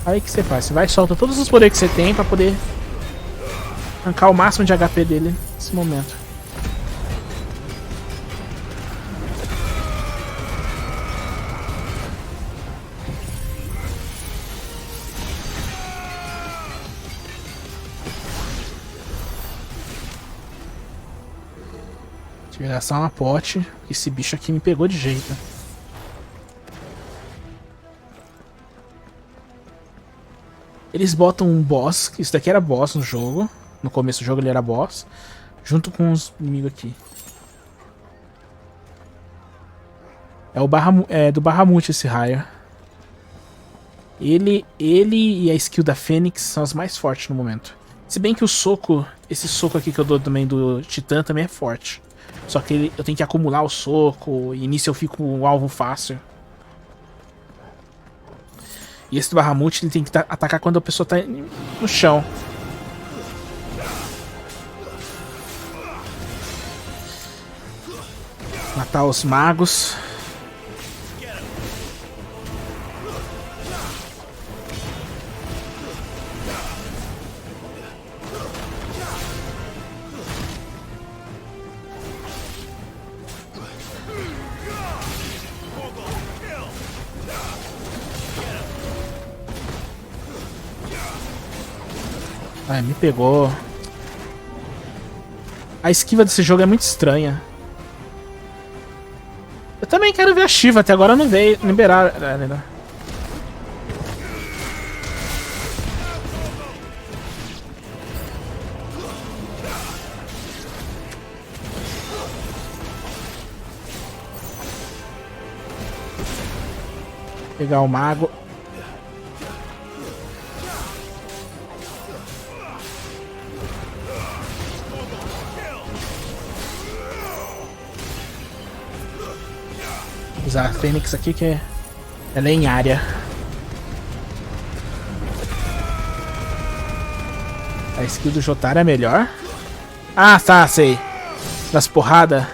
Aí que você faz? Você vai e solta todos os poderes que você tem pra poder arrancar o máximo de HP dele nesse momento. Deixa eu gastar uma pote. Esse bicho aqui me pegou de jeito. Eles botam um boss, isso daqui era boss no jogo. No começo do jogo ele era boss. Junto com os inimigos aqui. É do Bahamut esse raio. Ele e a skill da Fênix são as mais fortes no momento. Se bem que o soco, esse soco aqui que eu dou também do Titã também é forte. Só que eu tenho que acumular o soco e nisso eu fico um alvo fácil. E esse do Bahamut ele tem que atacar quando a pessoa tá no chão. Matar os magos. Ai, me pegou. A esquiva desse jogo é muito estranha. Eu também quero ver a Shiva, até agora não veio liberar. Pegar o mago. Usar a Fênix aqui que ela é em área. A skill do Jotaro é melhor. Ah, tá, sei. Das porradas.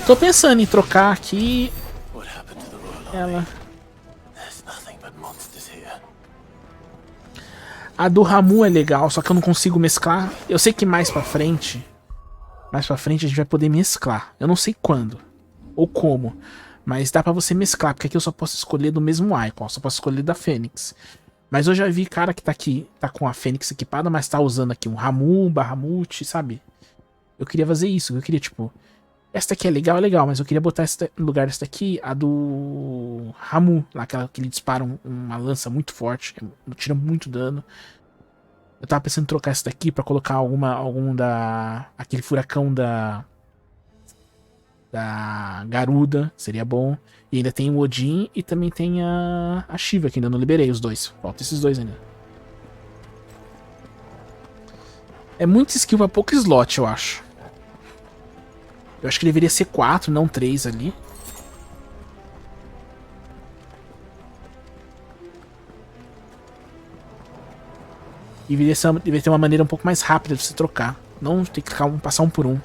Tô pensando em trocar aqui ela. A do Ramu é legal, só que eu não consigo mesclar. Eu sei que mais pra frente a gente vai poder mesclar. Eu não sei quando ou como, mas dá pra você mesclar, porque aqui eu só posso escolher do mesmo icon, só posso escolher da Fênix. Mas eu já vi cara que tá aqui, tá com a Fênix equipada, mas tá usando aqui um Ramu, um Bahamut, sabe? Eu queria fazer isso, eu queria tipo, esta aqui é legal, mas eu queria botar no lugar desta aqui, a do Ramu, lá aquela que ele dispara uma lança muito forte, tira muito dano. Eu tava pensando em trocar essa daqui pra colocar aquele furacão da Garuda, seria bom. E ainda tem o Odin e também tem a Shiva, que ainda não liberei os dois. Falta esses dois ainda. É muito skill pra pouco slot, eu acho. Eu acho que deveria ser 4, não 3 ali. E deveria ter uma maneira um pouco mais rápida de você trocar. Não tem que passar um por um.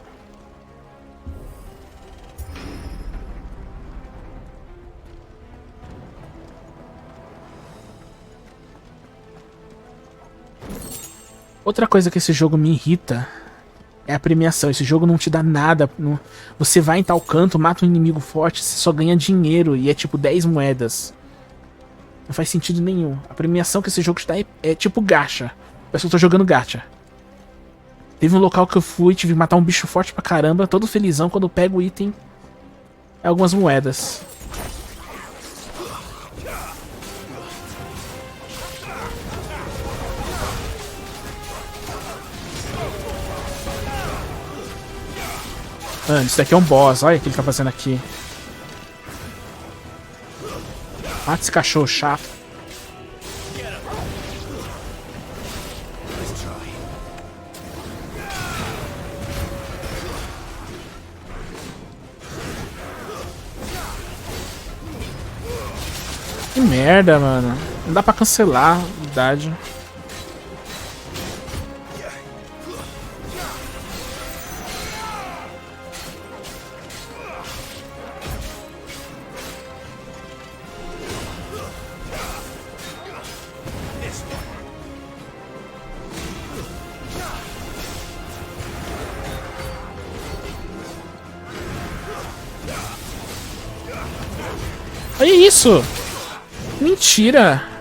Outra coisa que esse jogo me irrita é a premiação. Esse jogo não te dá nada. Você vai em tal canto, mata um inimigo forte, você só ganha dinheiro e é tipo 10 moedas. Não faz sentido nenhum. A premiação que esse jogo te dá é tipo gacha. Parece que eu tô jogando gacha. Teve um local que eu fui, tive que matar um bicho forte pra caramba, todo felizão, quando eu pego o item, é algumas moedas. Mano, isso daqui é um boss. Olha o que ele tá fazendo aqui. Mata esse cachorro chato. Que merda, mano. Não dá pra cancelar a habilidade. Olha isso! Mentira!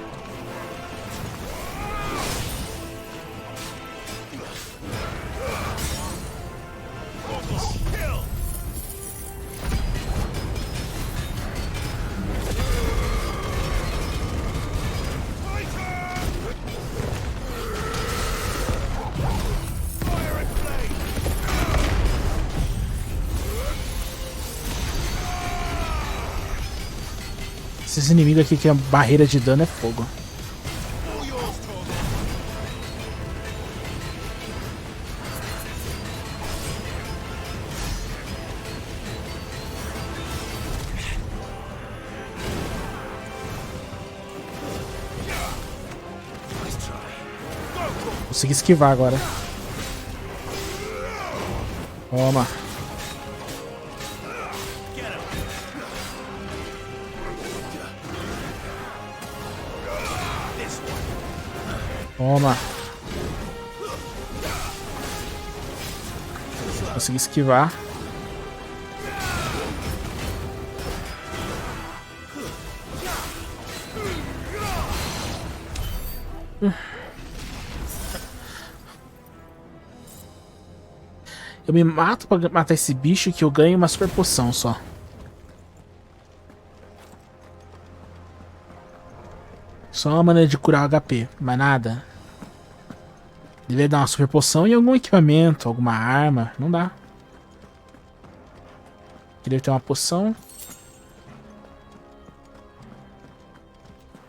Esses inimigos aqui que a barreira de dano é fogo. Consegui esquivar agora. Toma. Toma. Consegui esquivar. Eu me mato pra matar esse bicho que eu ganho uma super poção só. Só uma maneira de curar o HP, mais nada. Deveria dar uma super poção e algum equipamento, alguma arma. Não dá. Queria ter uma poção.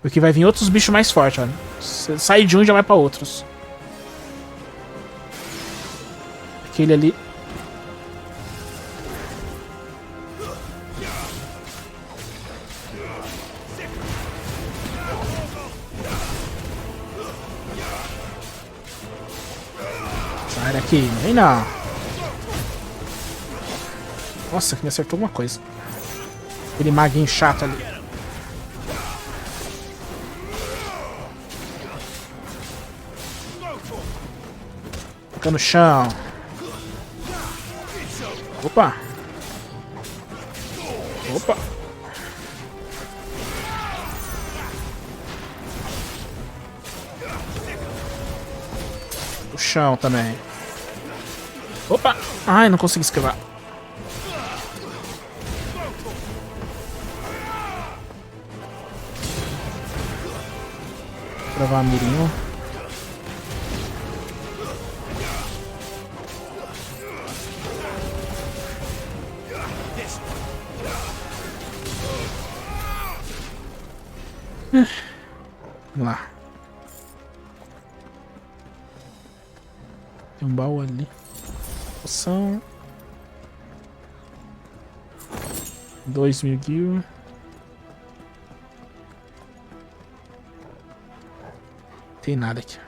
Porque vai vir outros bichos mais fortes, olha. Você sai de um e já vai pra outros. Aquele ali. Sai daqui, vem não. Nossa, que me acertou alguma coisa. Aquele maguinho chato ali. Fica no chão. Opa! Opa! O chão também. Opa! Ai, não consegui esquivar. Provar a mirinha. Vamos lá. Tem um baú ali. Poção. 2.000 gil. Tem nada aqui.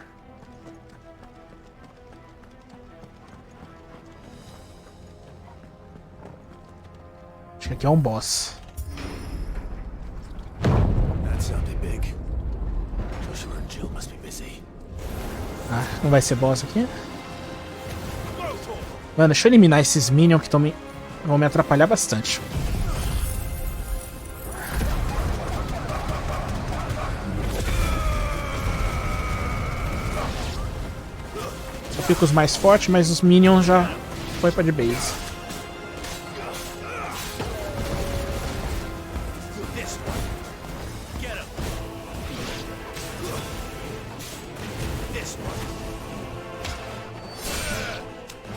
Acho que aqui é um boss. That sounded big. Joshua and Jill must be busy. Ah, não vai ser boss aqui? Mano, deixa eu eliminar esses minions que vão me atrapalhar bastante. Só fica os mais fortes, mas os minions já foi pra de base.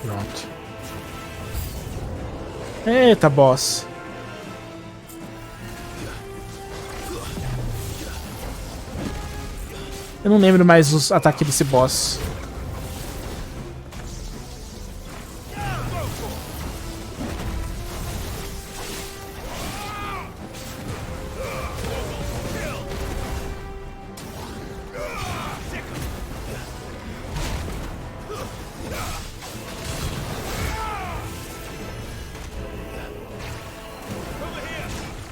Pronto. Eita, boss. Eu não lembro mais os ataques desse boss.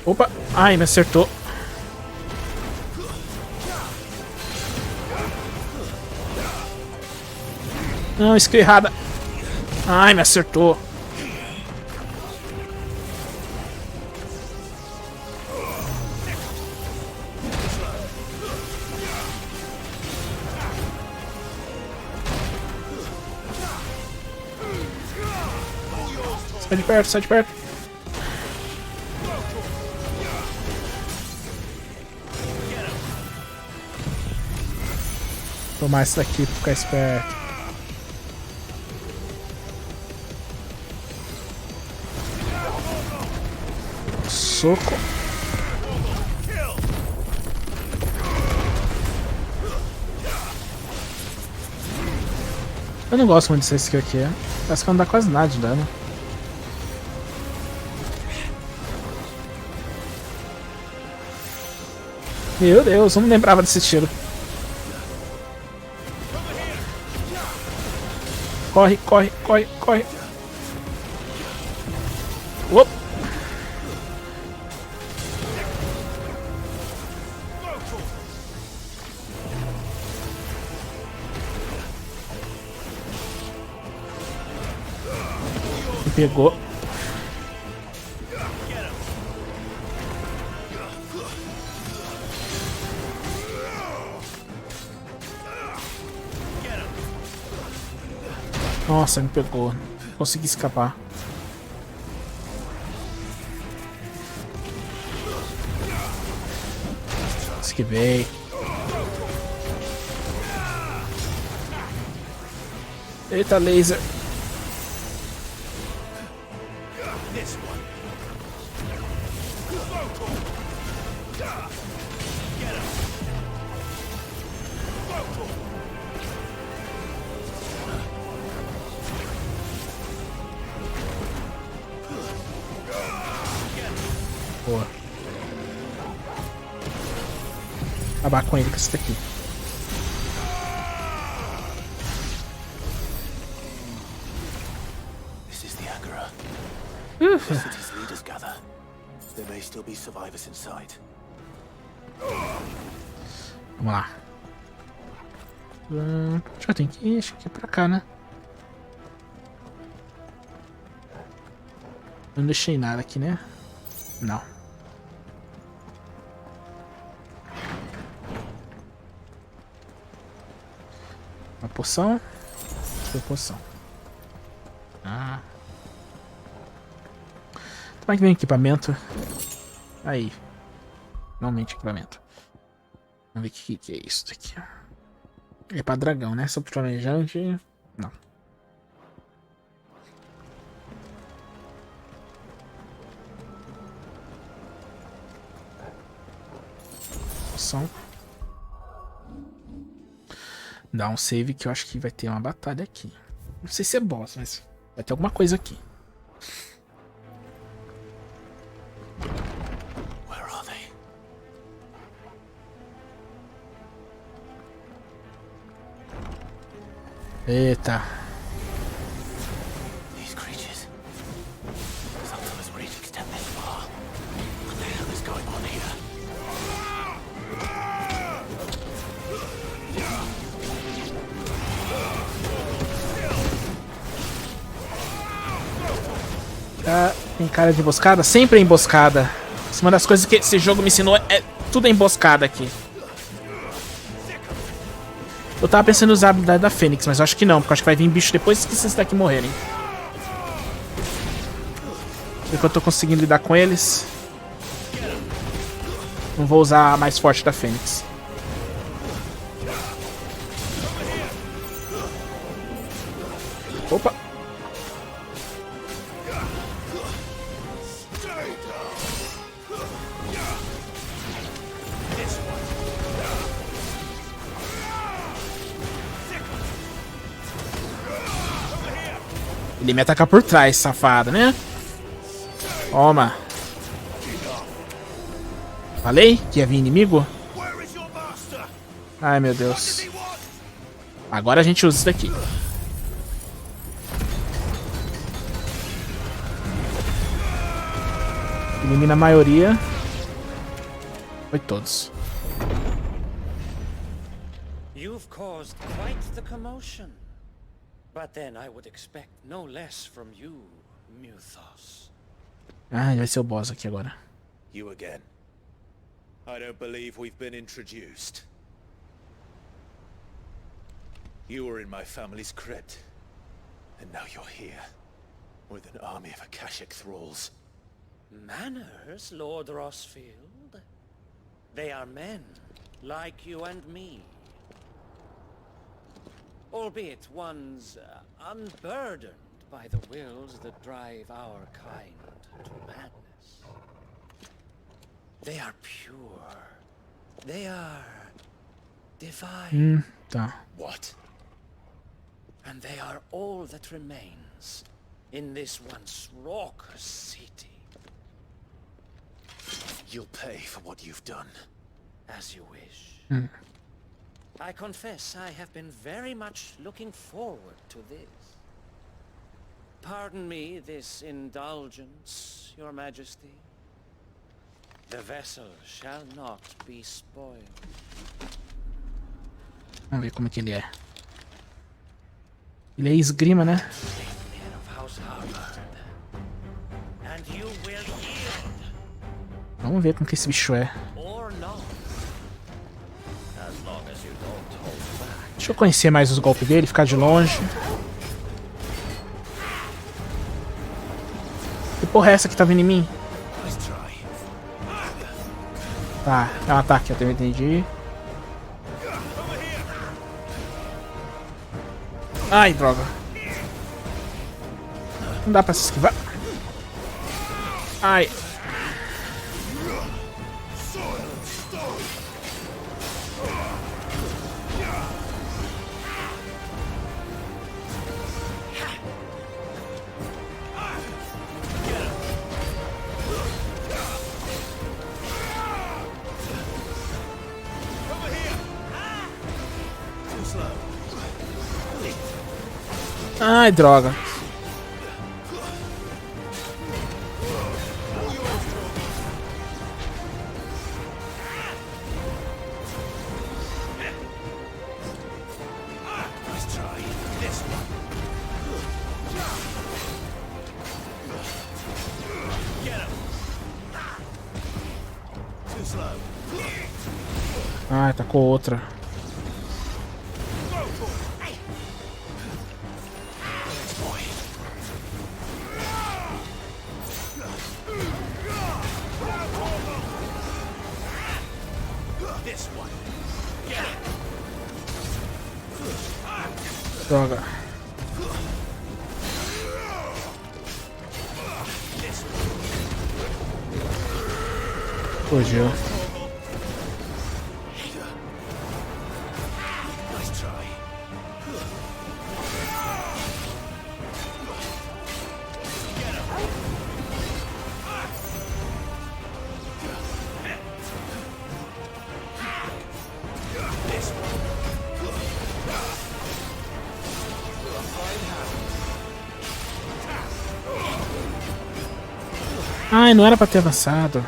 Opa! Ai, me acertou. Não, skill errada. Ai, me acertou. Sai de perto, sai de perto. Tomar isso daqui pra ficar esperto. Soco. Eu não gosto muito dessa skill aqui. Parece que não dá quase nada de dano. Meu Deus, eu não lembrava desse tiro. Corre, corre, corre, corre. Uop. Me pegou. Nossa, me pegou. Consegui escapar. Esquivei. Eita, laser. Boa. Acabar com ele com isso daqui. This is the Agora. The city's leaders gather. There may still be survivors inside. Vamos lá. Já tem que ir, acho que é pra cá, né? Eu não deixei nada aqui, né? Não. Uma poção. Foi poção. Ah. Como é que vem equipamento? Aí. Normalmente equipamento. Vamos ver o que é isso daqui. É pra dragão, né? Só pro planejante. Não. Poção. Dá um save que eu acho que vai ter uma batalha aqui. Não sei se é boss, mas vai ter alguma coisa aqui. Where are they? Eita. These creatures. Some of us reach extend this far. Tem cara de emboscada? Sempre é emboscada. Uma das coisas que esse jogo me ensinou é tudo é emboscada aqui. Eu tava pensando em usar a habilidade da Fênix, mas eu acho que não, porque eu acho que vai vir bicho depois que esses daqui morrerem. Enquanto eu tô conseguindo lidar com eles, não vou usar a mais forte da Fênix. Opa! Ele me ataca por trás, safado, né? Toma. Falei que ia vir inimigo? Ai, meu Deus. Agora a gente usa isso daqui. Elimina a maioria. Foi todos. You've caused quite the commotion. But then I would expect no less from you, Muthos. Ah, ele vai ser o boss aqui agora. You again. I don't believe we've been introduced. You were in my family's crypt. And now you're here. With an army of Akashic thralls. Manners, Lord Rossfield? They are men, like you and me. Albeit ones unburdened by the wills that drive our kind to madness. They are pure. They are divine. Tá. What? And they are all that remains in this once raucous city. You'll pay for what you've done. As you wish. I confess I have been very much looking forward to this. Pardon me this indulgence, Your Majesty. The vessel shall not be spoiled. Vamos ver como é que ele é. Ele é esgrima, né? Vamos ver como que esse bicho é. Deixa eu conhecer mais os golpes dele, ficar de longe. Que porra é essa que tá vindo em mim? Tá, é um ataque, eu entendi. Ai, droga. Não dá pra se esquivar. Ai. Ai, droga. Ai, tacou outra. Droga. Fugiu. Ai, não era pra ter avançado.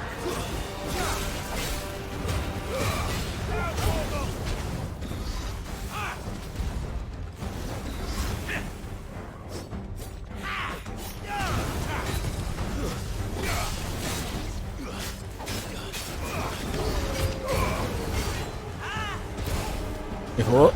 Errou.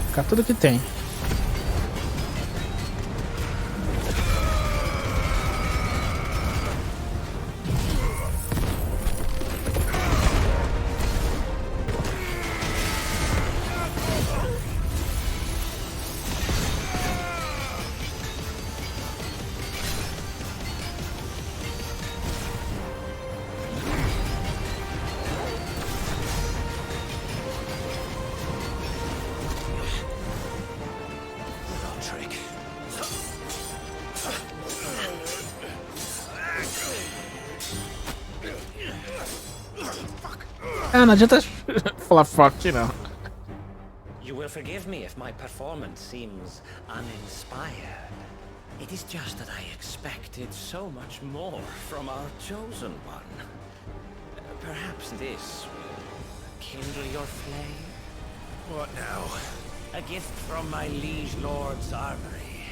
Ficar tudo que tem. Ah, não adianta falar fuck, não. You will forgive me if my performance seems uninspired. It is just that I expected so much more from our chosen one. Perhaps this will kindle your flame? What now? A gift from my liege lord's armory.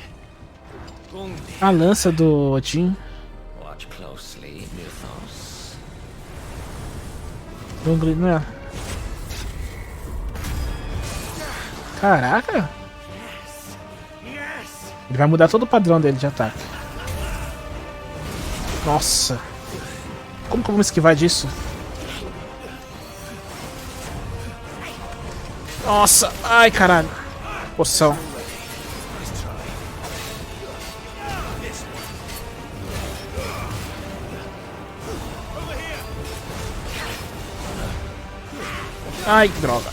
A lança do Odin. Watch closely, Mythos. Não é? Caraca! Ele vai mudar todo o padrão dele de ataque. Nossa! Como que eu vou me esquivar disso? Nossa! Ai, caralho! Poção. Ai, que droga.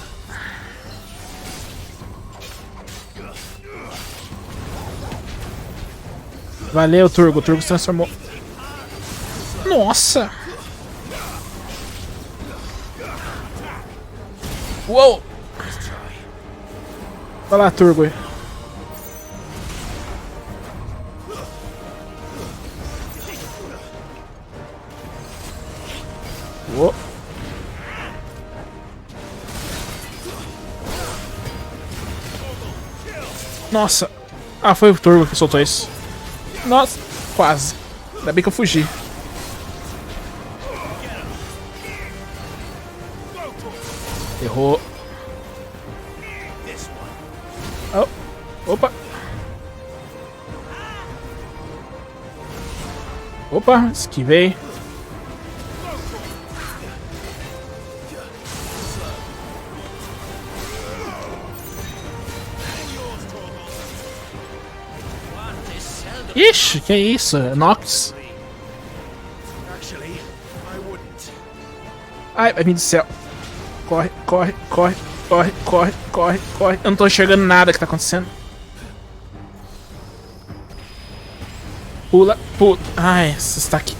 Valeu, Turgo. O Turgo se transformou. Nossa! Uou! Vai lá, Turgo. Uou! Nossa! Ah, foi o Turbo que soltou isso. Nossa! Quase. Ainda bem que eu fugi. Errou. Oh. Opa! Opa! Esquivei. Ixi, que isso? Nox. Ai, vai vir do céu. Corre, corre, corre, corre, corre, corre, corre. Eu não tô enxergando nada que tá acontecendo. Pula, pula. Ai, você está aqui.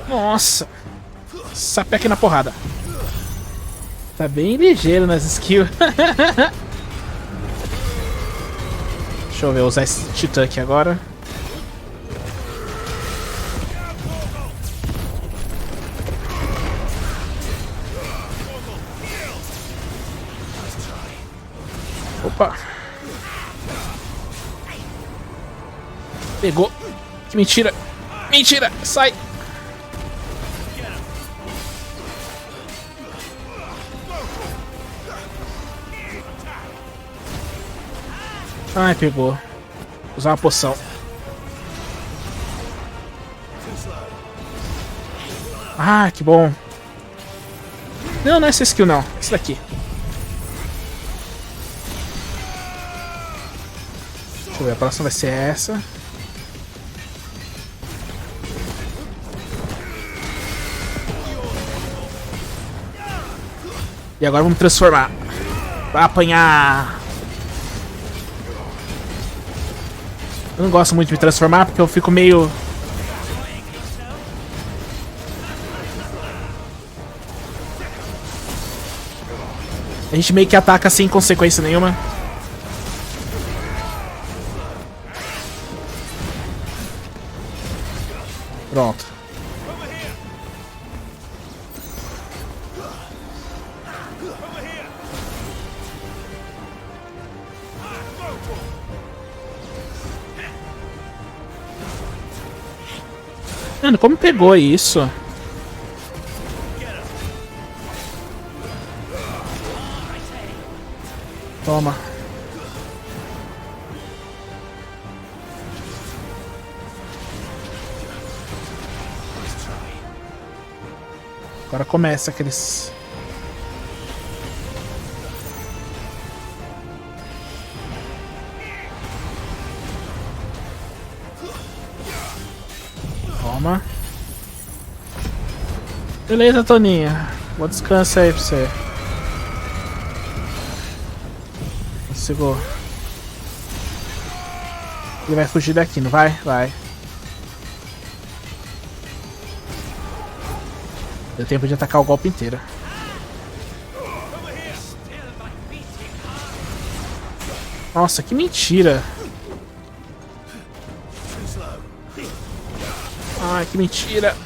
Nossa. Sapeca na porrada. Tá bem ligeiro nas skills. Deixa eu ver, usar esse titã aqui agora. Opa! Pegou! Que mentira! Mentira! Sai! Ai, pegou. Vou usar uma poção. Ah, que bom. Não, não é essa skill não. Esse daqui. Deixa eu ver, a próxima vai ser essa. E agora vamos transformar. Vai apanhar. Eu não gosto muito de me transformar porque eu fico meio... A gente meio que ataca sem consequência nenhuma. Pronto. Mano, como pegou isso? Toma. Agora começa aqueles... Toma. Beleza, Toninha. Vou descansar aí pra você. Conseguiu. Ele vai fugir daqui, não vai? Vai. Deu tempo de atacar o golpe inteiro. Nossa, que mentira. Ai, que mentira.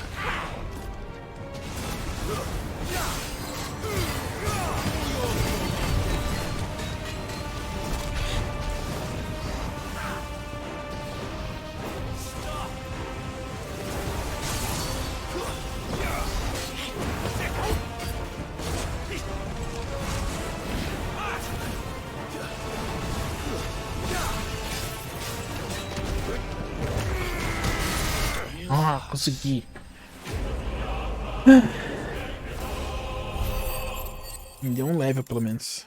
Ah, consegui. Me deu um level, pelo menos.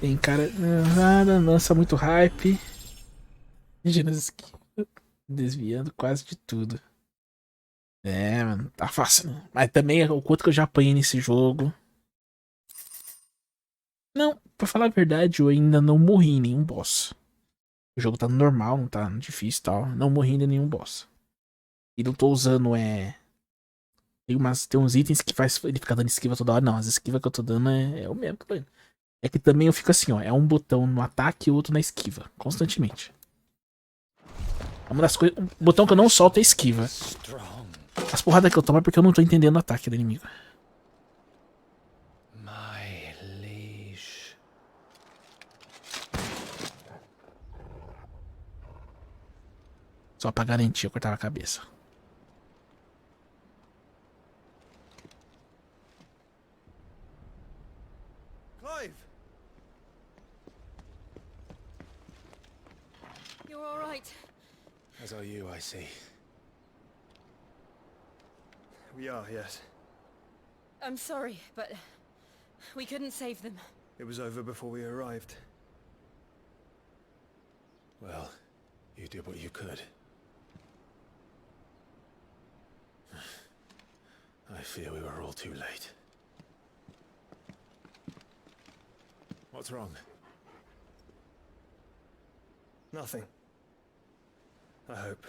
Tem cara... lança muito hype. Desviando quase de tudo. É, mano, tá fácil, né? Mas também o quanto que eu já apanhei nesse jogo. Não, pra falar a verdade, eu ainda não morri em nenhum boss. O jogo tá normal, não tá difícil e tal. Não morri ainda em nenhum boss. E não tô usando, Tem uns itens que faz ele ficar dando esquiva toda hora. Não, as esquivas que eu tô dando é o mesmo que eu tô indo. É que também eu fico assim, ó. É um botão no ataque e outro na esquiva. Constantemente. É uma das coisas. O botão que eu não solto é esquiva. As porradas que eu tomo é porque eu não tô entendendo o ataque do inimigo. Só pra garantir, eu cortava a cabeça. Clive! You're all right. As are you, I see. We are, yes. I'm sorry, but we couldn't save them. It was over before we arrived. Well, you did what you could. I fear we were all too late. What's wrong? Nothing. I hope.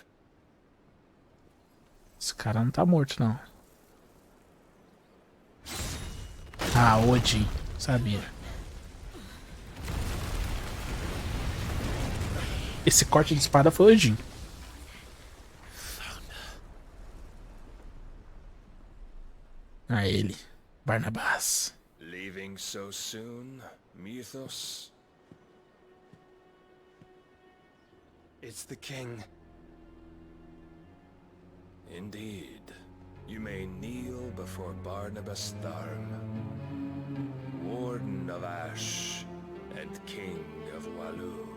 Esse cara não tá morto, não. Ah, Odin. Sabia. Esse corte de espada foi Odin. Ah, ele. Barnabás. Leaving so soon, Mythos? It's the king. Indeed. You may kneel before Barnabas Tharm, Warden of Ash and King of Walud.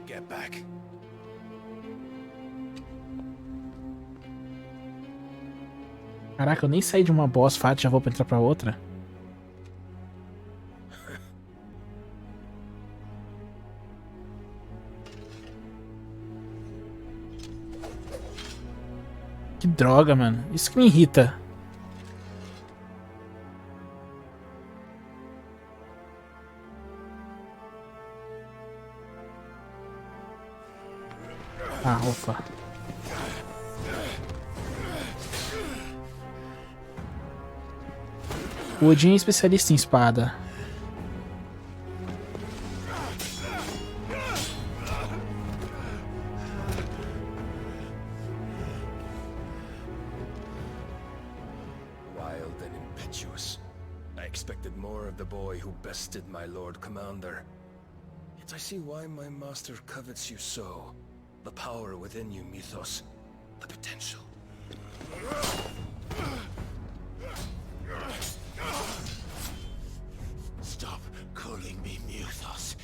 Get back. Caraca, eu nem saí de uma boss fight, já vou pra entrar pra outra. Que droga, mano. Isso que me irrita. Ah, opa. O Odin é especialista em espada. than impetuous. I expected more of the boy who bested my Lord Commander. Yet I see why my master covets you so. The power within you, Mythos. The potential. Stop calling me Mythos.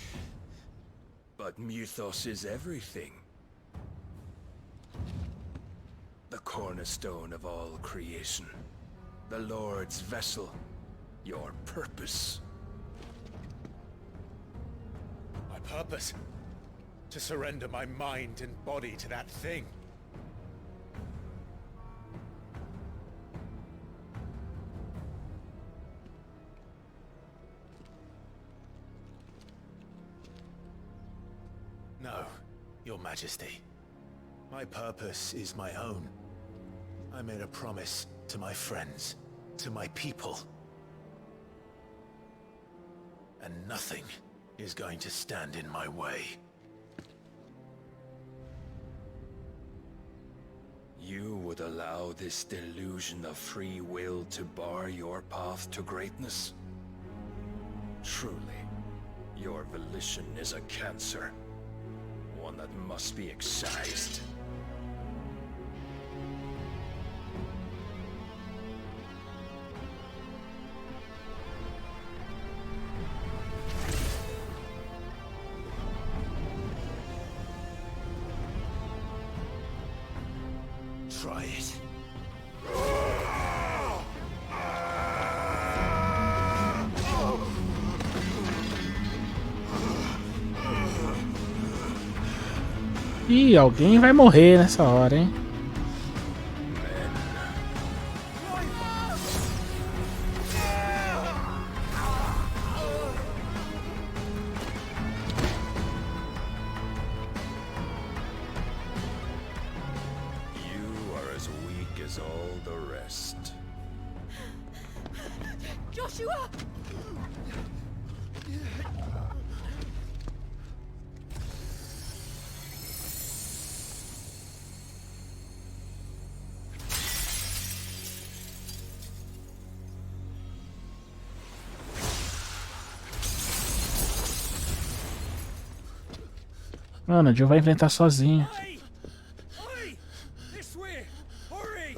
But Mythos is everything. The cornerstone of all creation. The Lord's vessel. Your purpose. My purpose? To surrender my mind and body to that thing. No, Your Majesty. My purpose is my own. I made a promise to my friends, to my people. And nothing is going to stand in my way. You would allow this delusion of free will to bar your path to greatness? Truly, your volition is a cancer. One that must be excised. Try it. Ih, alguém vai morrer nessa hora, hein? You are as weak as all the rest. Joshua! Mano, o Joe vai enfrentar sozinho. This way! Hurry!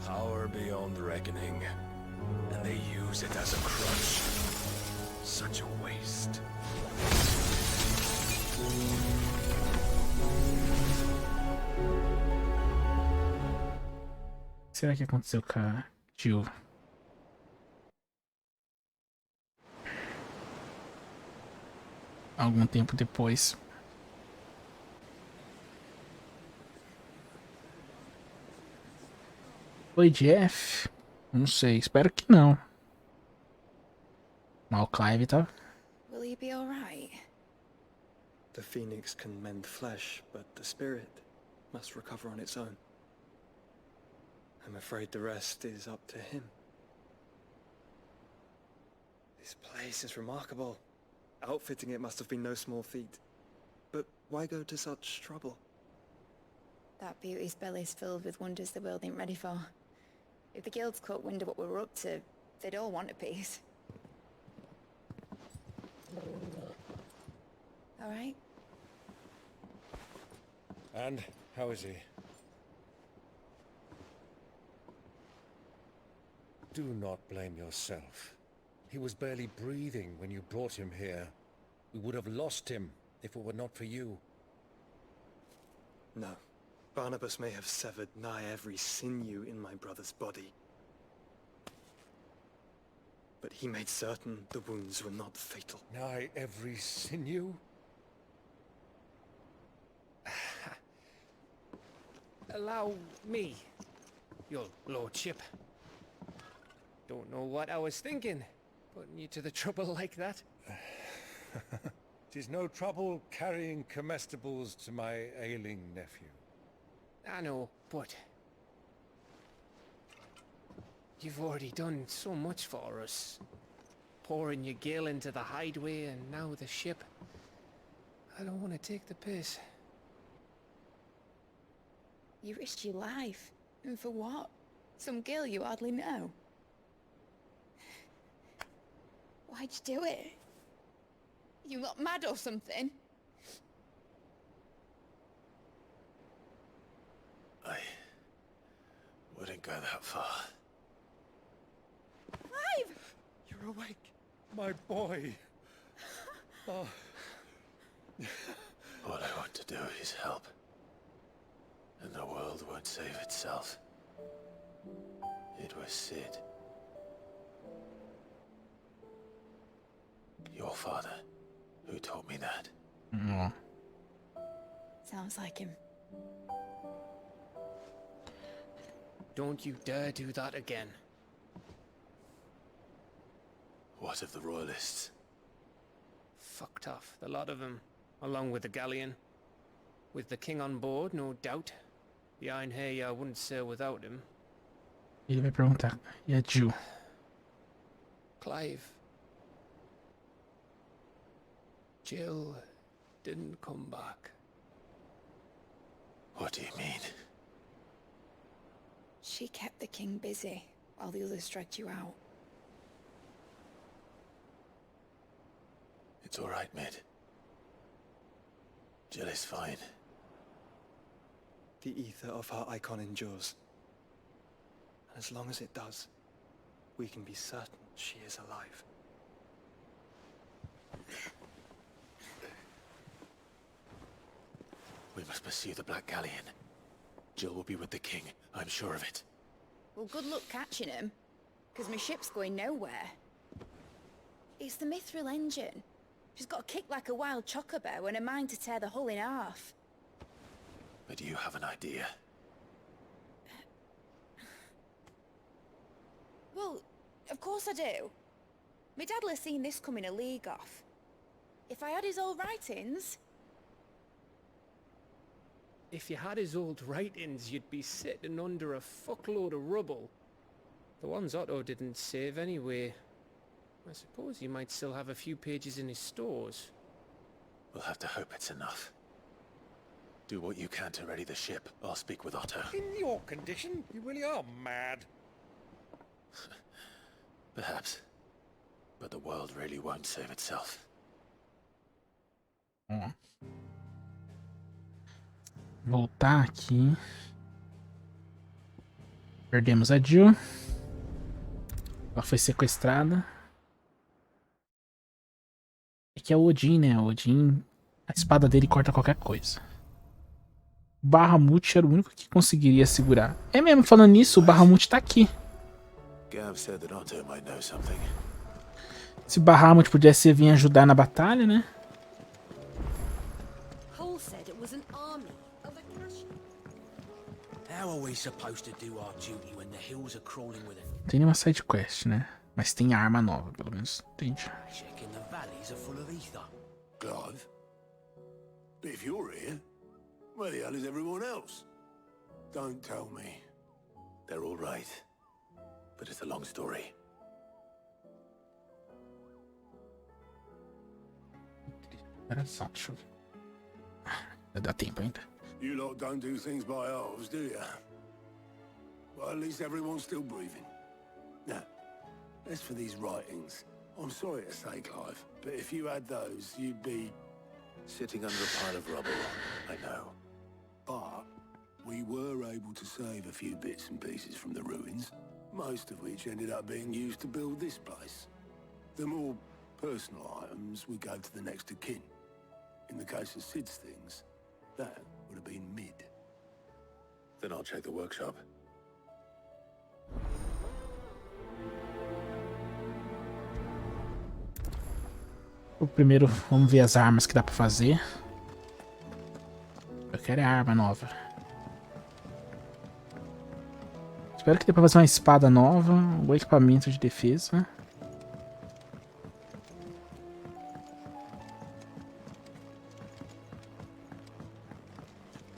Power beyond reckoning, and they use it as a crutch. Such a waste. O que será que aconteceu com a Jill? Algum tempo depois. Foi Jeff? Não sei, espero que não. Mas o Clive tá. Will he be alright? The phoenix can mend flesh, but the spirit must recover on its own. I'm afraid the rest is up to him. This place is remarkable. Outfitting it must have been no small feat. But why go to such trouble? That beauty's belly's filled with wonders the world ain't ready for. If the guilds caught wind of what we're up to, they'd all want a piece. Alright? And how is he? Do not blame yourself. He was barely breathing when you brought him here. We would have lost him if it were not for you. No. Barnabas may have severed nigh every sinew in my brother's body. But he made certain the wounds were not fatal. Nigh every sinew? Allow me, your lordship. Don't know what I was thinking, putting you to the trouble like that. 'Tis no trouble carrying comestibles to my ailing nephew. I know, but you've already done so much for us. pouring your gil into the hideaway and now the ship. I don't want to take the piss. You risked your life. And for what? Some girl you hardly know. Why'd you do it? You not mad or something? I wouldn't go that far. Clive! You're awake, my boy. Oh. All I want to do is help. And the world won't save itself. It was Sid. Your father, who taught me that. Ó. Sounds like him. Don't you dare do that again. What of the royalists? Fucked off, the lot of them, along with the galleon. With the king on board, no doubt. The Iron Hair wouldn't sail without him. Ele vai perguntar. E a Jill? Clive. Jill didn't come back. What do you mean? She kept the king busy while the others dragged you out. It's all right, Mid. Jill is fine. The ether of her icon endures. And as long as it does, we can be certain she is alive. We must pursue the Black Galleon. Jill will be with the king, I'm sure of it. Well, good luck catching him, because my ship's going nowhere. It's the Mithril engine. She's got a kick like a wild chocobo and a mind to tear the hull in half. But you have an idea. Well, of course I do. My dad'll have seen this coming a league off. If I had his old writings... If you had his old writings, you'd be sitting under a fuckload of rubble. The ones Otto didn't save anyway. I suppose he might still have a few pages in his stores. We'll have to hope it's enough. Do what you can to ready the ship. I'll speak with Otto. In your condition, you really are mad. Perhaps. But the world really won't save itself. Ó. Voltar aqui. Perdemos a Jill. Ela foi sequestrada. É que é o Odin, né? O Odin, a espada dele corta qualquer coisa. O Bahamut era o único que conseguiria segurar. É mesmo, falando nisso, o Bahamut tá aqui. Gav said that Otto might know something. Se o Bahamut pudesse vir ajudar na batalha, né? Cole said it was an army of Akashi. How are we supposed to do our duty when the hills are crawling with it? Não tem nenhuma side quest, né? Mas tem arma nova, pelo menos. Entendi. Checking the valleys are full of ether. Clive? But if you're here, where the hell is everyone else? Don't tell me. They're all right. But it's a long story. Interessante, deixa eu ver. Dá tempo ainda. You lot don't do things by halves, do you? Well, at least everyone's still breathing. Now, as for these writings, I'm sorry to say, Clive, but if you had those, you'd be... sitting under a pile of rubble, I know. But we were able to save a few bits and pieces from the ruins, most of which ended up being used to build this place. The more personal items would go to the next of kin. In the case of Sid's things, that would have been Mid. Then I'll check the workshop. O primeiro, vamos ver as armas que dá pra fazer. Eu quero a arma nova. Espero que dê pra fazer uma espada nova, um equipamento de defesa.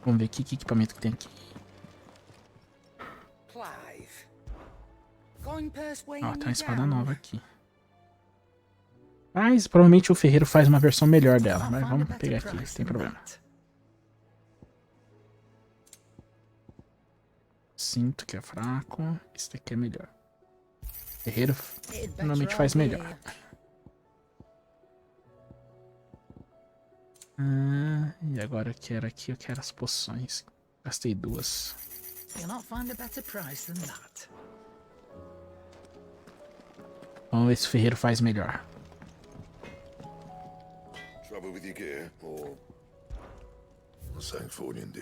Vamos ver aqui que equipamento que tem aqui. Clive. Going past Ó, tem uma espada nova aqui. Mas provavelmente o ferreiro faz uma versão melhor dela. Mas vamos pegar aqui, não tem problema. Cinto que é fraco. Esse daqui é melhor. Ferreiro normalmente faz melhor. E agora eu quero aqui, eu quero as poções. Gastei 2. Vamos ver se o ferreiro faz melhor.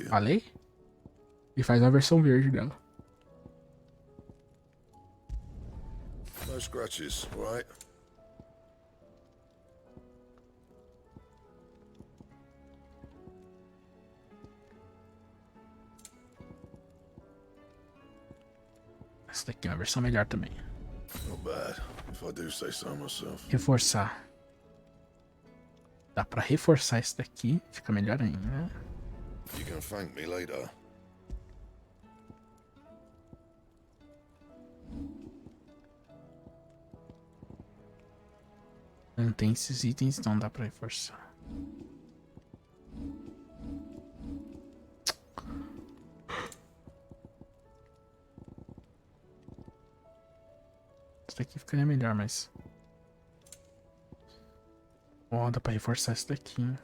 Falei? Ele faz a versão verde dela. No scratches, right? Essa daqui é uma versão melhor também. Not bad, if I do say so myself. Reforçar. Dá pra reforçar esse daqui, fica melhor ainda. You can thank me later. Não tem esses itens, então dá pra reforçar. Esse daqui ficaria melhor, mas... Ó, dá pra reforçar esse daqui. Not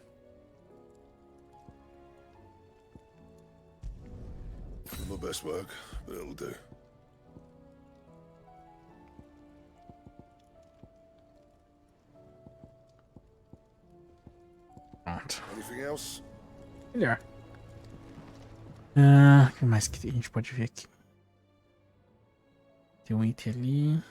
my best work, but it'll do. Pronto. Anything else? Melhor. O que mais que a gente pode ver aqui? Tem um item ali.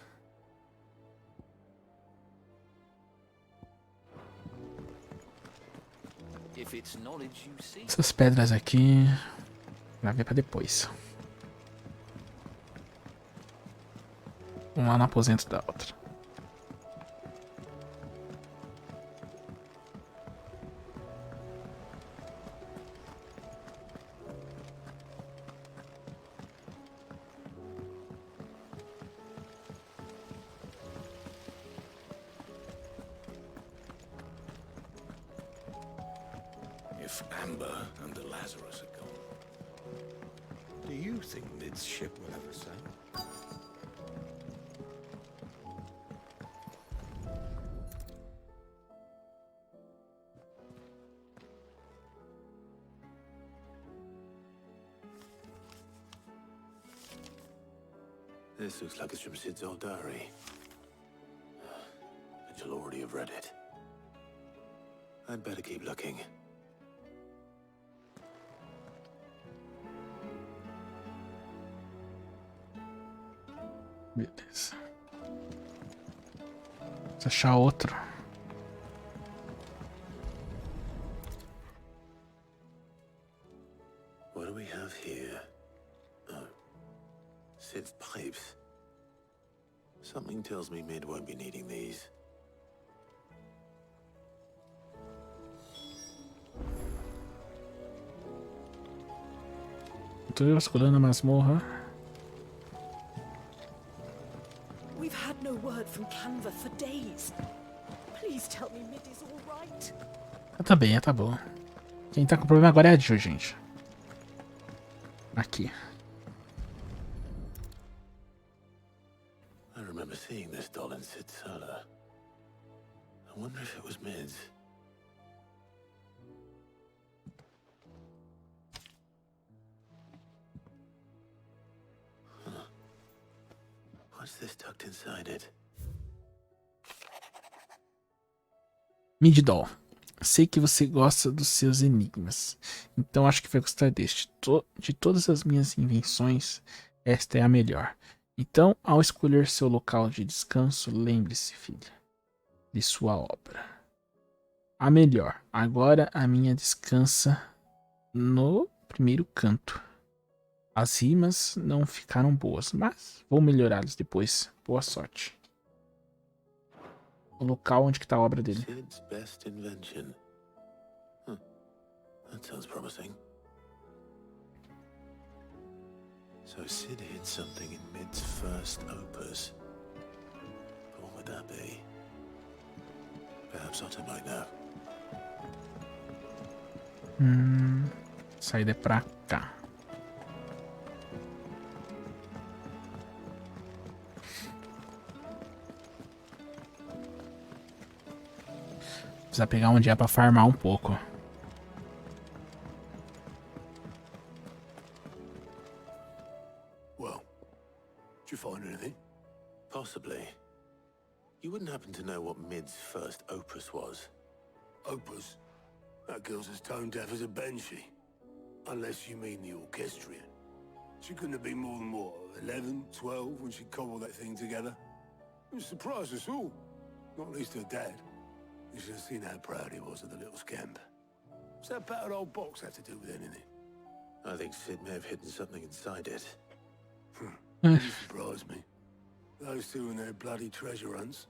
Essas pedras aqui. Vai ver pra depois. Um lá no aposento da outra. If Amber and the Lazarus are gone, do you think Mid's ship will ever sail? This looks like it's from Sid's old diary. But you'll already have read it. I'd better keep looking. Beleza. Vou achar outro. What do we have here? Oh, Sid's pipes. Something tells me Mid won't be needing these. Tô vasculhando a masmorra. We've had no word from Canva for days. Please tell me Mid is all right. Tá bem, tá bom. Quem tá com problema agora é a Jill, gente. Aqui. I remember seeing this doll in Sid's cellar. I wonder if it was Mid's. What's this tucked inside it? Mid-Doll. Sei que você gosta dos seus enigmas, então acho que vai gostar deste. De todas as minhas invenções, esta é a melhor. Então, ao escolher seu local de descanso, lembre-se, filha, de sua obra. A melhor. Agora a minha descansa no primeiro canto. As rimas não ficaram boas, mas vou melhorá-las depois. Boa sorte. O local onde que tá a obra dele. Sid's best invention. That sounds promising. So Sid hid something in Mid's first opus. What would that be? Perhaps Otto might know. Saída é pra cá. Precisa pegar um dia pra farmar um pouco. Well, did you find anything? Possibly. You wouldn't happen to know what Mid's first opus was? Opus? That girl's as tone deaf as a banshee. Unless you mean the orchestrion. She couldn't have been more than, what, 11, 12 when she cobbled that thing together? It surprised us all. Not least her dad. You should have seen how proud he was of the little scamp. What's that battered old box have to do with anything? I think Sid may have hidden something inside it. Wouldn't surprise me. Those two and their bloody treasure hunts.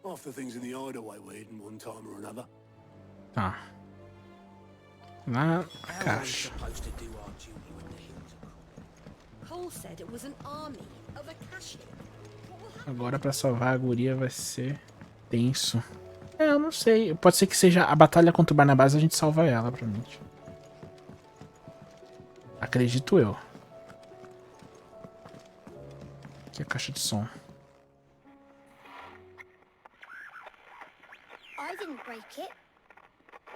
Half the things in the hideaway were hidden one time or another. Tá. Na caixa. Cole said it was an army of Akashi. Agora pra salvar a guria vai ser tenso. Eu não sei. Pode ser que seja a batalha contra o Barnabás, a gente salva ela, provavelmente. Acredito eu. Aqui é a caixa de som. I didn't break it.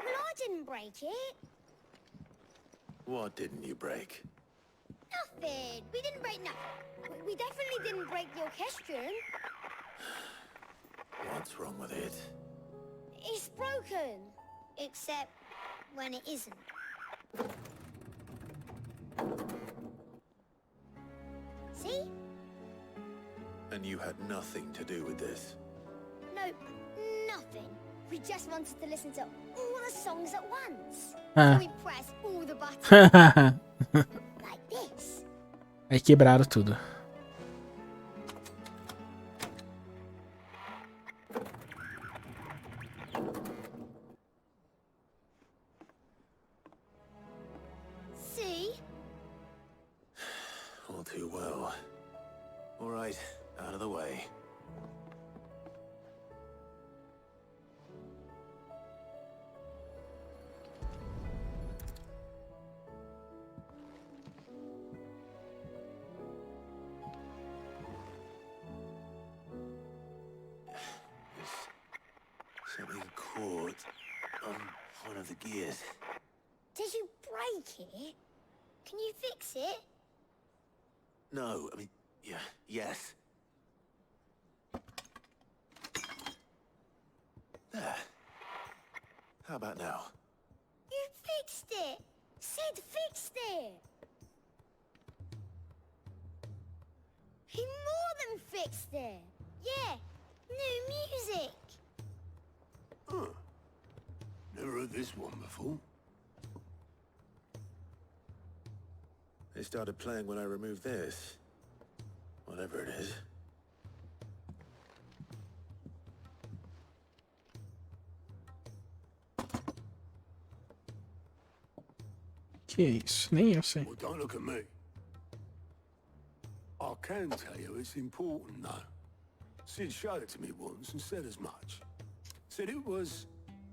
Well, I didn't break it. What didn't you break? Nothing. We didn't break nothing. We definitely didn't break the orchestrion. What's wrong with it? It's broken. Except when it isn't. See? And you had nothing to do with this? Nope, nothing. We just wanted to listen to all the songs at once. Ah. So we press all the buttons. Like this. Aí quebraram tudo. See? All too well. All right, out of the way. Something caught on one of the gears. Did you break it? Can you fix it? No, I mean, yeah, yes. There. How about now? You fixed it! Sid fixed it! He more than fixed it! Yeah, new music! Huh. Never heard this one before. They started playing when I removed this. Whatever it is. Que isso? Nem eu sei. Well, don't look at me. I can tell you it's important, though. Sid showed it to me once and said as much. Said it was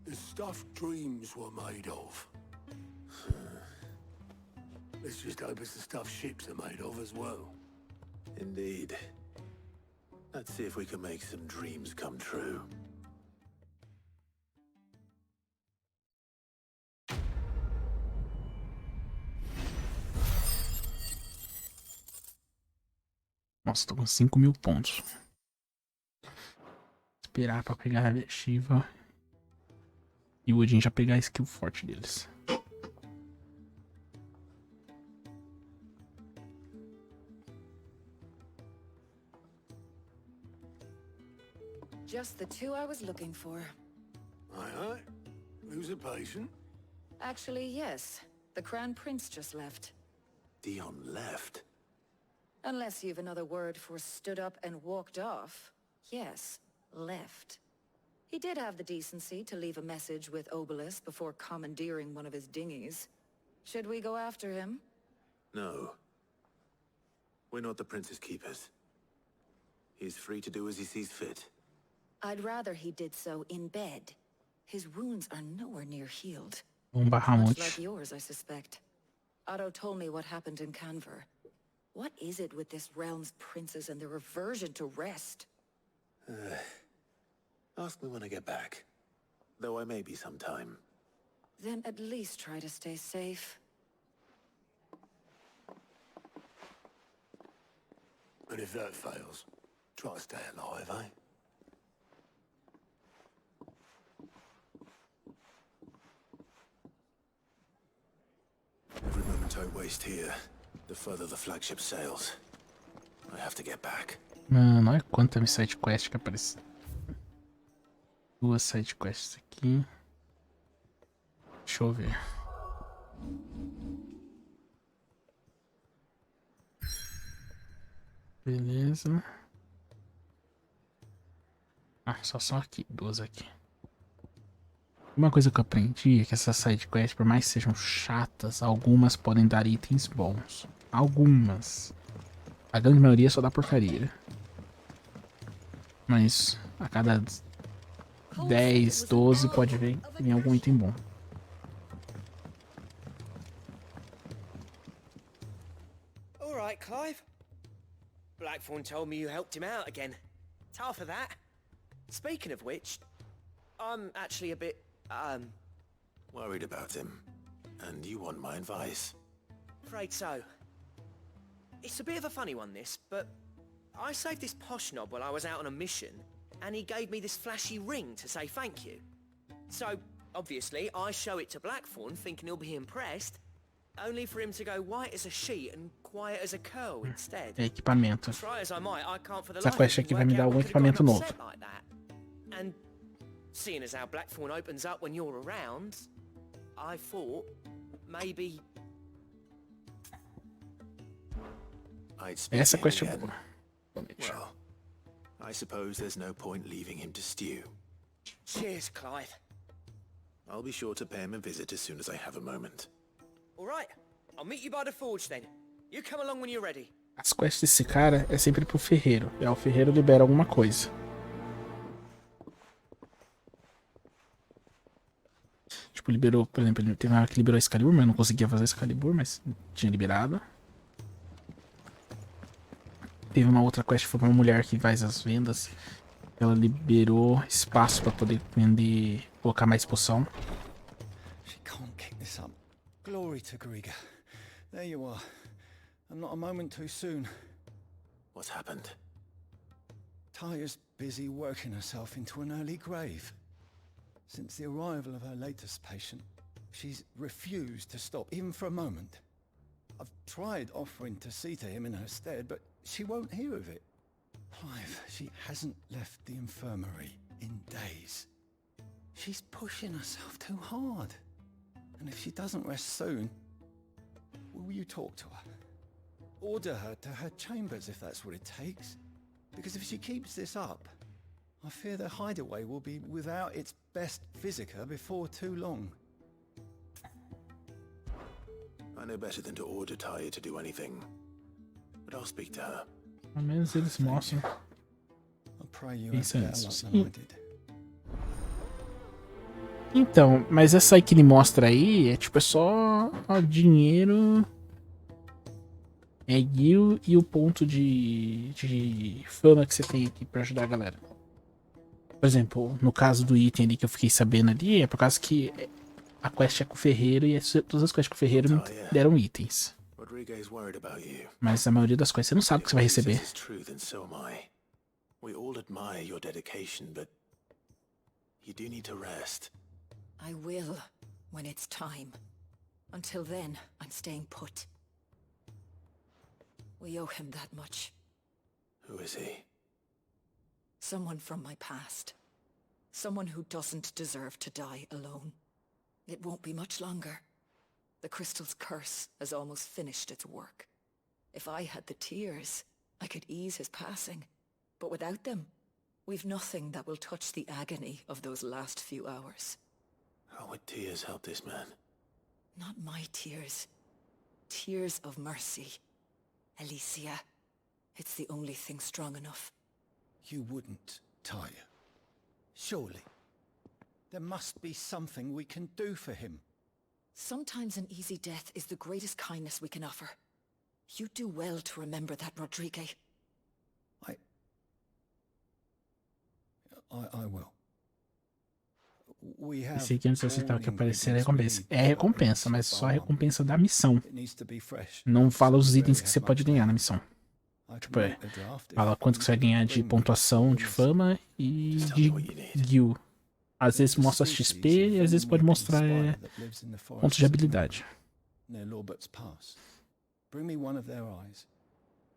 the stuff dreams were made of. Let's just hope it's the stuff ships are made of as well. Indeed. Let's see if we can make some dreams come true. Nossa, tô com 5.000 pontos. Esperar pra pegar a Shiva e o Odin já pegar a skill forte deles. Just the two I was looking for. Aye, aye. Who's a patient? Actually, yes. The Crown Prince just left. Dion left? Unless you've another word for stood up and walked off. Yes, left. He did have the decency to leave a message with Obelisk before commandeering one of his dinghies. Should we go after him? No. We're not the Prince's keepers. He's free to do as he sees fit. I'd rather he did so in bed, His wounds are nowhere near healed. Much Much like yours, I suspect. Otto told me what happened in Canver. What is it with this realm's princes and their aversion to rest? Ask me when I get back. Though I may be sometime. Then at least try to stay safe. And if that fails, try to stay alive, eh? Every moment I waste here, the further the flagship sails. I have to get back. Mano, olha quanta side quest que apareceu. 2 side quests aqui. Deixa eu ver. Beleza. Ah, só são aqui, 2 aqui. Uma coisa que eu aprendi é que essas side quests, por mais que sejam chatas, algumas podem dar itens bons. Algumas. A grande maioria só dá porcaria. Mas a cada 10, 12 pode vir algum item bom. All right, Clive. Blackthorn told me you helped him out again. It's half of that. Speaking of which, I'm actually a bit, Worried about him. And you want my advice? afraid so. It's a bit of a funny one, this, but I saved this posh knob while I was out on a mission, and he gave me this flashy ring to say thank you. So, obviously, I show it to Blackthorn, thinking he'll be impressed, only for him to go white as a sheet and quiet as a curl instead. Equipamento. Try as I might, I can't for the Essa life quest of aqui me vai me work dar out algum what could've got equipamento him novo. upset like that. And seeing as how Blackthorn opens up when you're around, I thought maybe. I'd speak Essa to him quest é again. boa. Well, I suppose there's no point leaving him to stew. Cheers, Clive. I'll be sure to pay him a visit as soon as I have a moment. All right, I'll meet you by the forge then. You come along when you're ready. As quests desse cara é sempre pro ferreiro. E aí o ferreiro libera alguma coisa. Tipo, liberou, por exemplo, ele teve uma hora que liberou Excalibur, mas eu não conseguia fazer Excalibur, mas tinha liberado. Teve uma outra quest que foi pra uma mulher que faz as vendas. Ela liberou espaço pra poder vender, colocar mais poção. She can't kick this up. Glory to Griga. There you are. I'm not a moment too soon. What's happened? Taya's busy working herself into an early grave. Since the arrival of her latest patient, she's refused to stop, even for a moment. I've tried offering to see to him in her stead, but she won't hear of it. Clive, she hasn't left the infirmary in days. She's pushing herself too hard. And if she doesn't rest soon, will you talk to her? Order her to her chambers if that's what it takes. Because if she keeps this up, I fear the hideaway will be without its best visitor before too long. I know better than to order Taya to do anything. But I'll speak to her. Pelo menos eles mostram. I pray you have Pensa better nisso. luck than I did. Então, mas essa aí que ele mostra aí é tipo, é só ó, dinheiro. É guild e o ponto de fama que você tem aqui pra ajudar a galera. Por exemplo, no caso do item ali que eu fiquei sabendo ali, é por causa que a quest é com o ferreiro e todas as quests com o ferreiro me deram itens. Rodriguez worried about you. Mas a maioria das quests você não sabe o que você vai receber. This is true, then so am I. We all admire your dedication, but you do need to rest. I will, when it's time. Until then, I'm staying put. We owe him that much. Who is he? Someone from my past. Someone who doesn't deserve to die alone. It won't be much longer. The crystal's curse has almost finished its work. If I had the tears, I could ease his passing. But without them, we've nothing that will touch the agony of those last few hours. How would tears help this man? Not my tears. Tears of mercy. Alicia, it's the only thing strong enough. You wouldn't, Taya. Surely. There must be something we can do for him. Sometimes an easy death is the greatest kindness we can offer. You do well to remember that, Rodrigue. I will. We have Pensei que antes eu citava all que aparecer a ingredients recompensa. we É need recompensa, mas só a recompensa da missão. It needs to be fresh. Não fala os So itens we que você have pode much ganhar na left. missão. I Tipo, can make the draft fala quanto que você vai ganhar de pontuação, de fama e de guild. Às vezes mostra XP e às vezes pode mostrar pontos de habilidade. Near Lorbert's Pass. Bring me one of their eyes.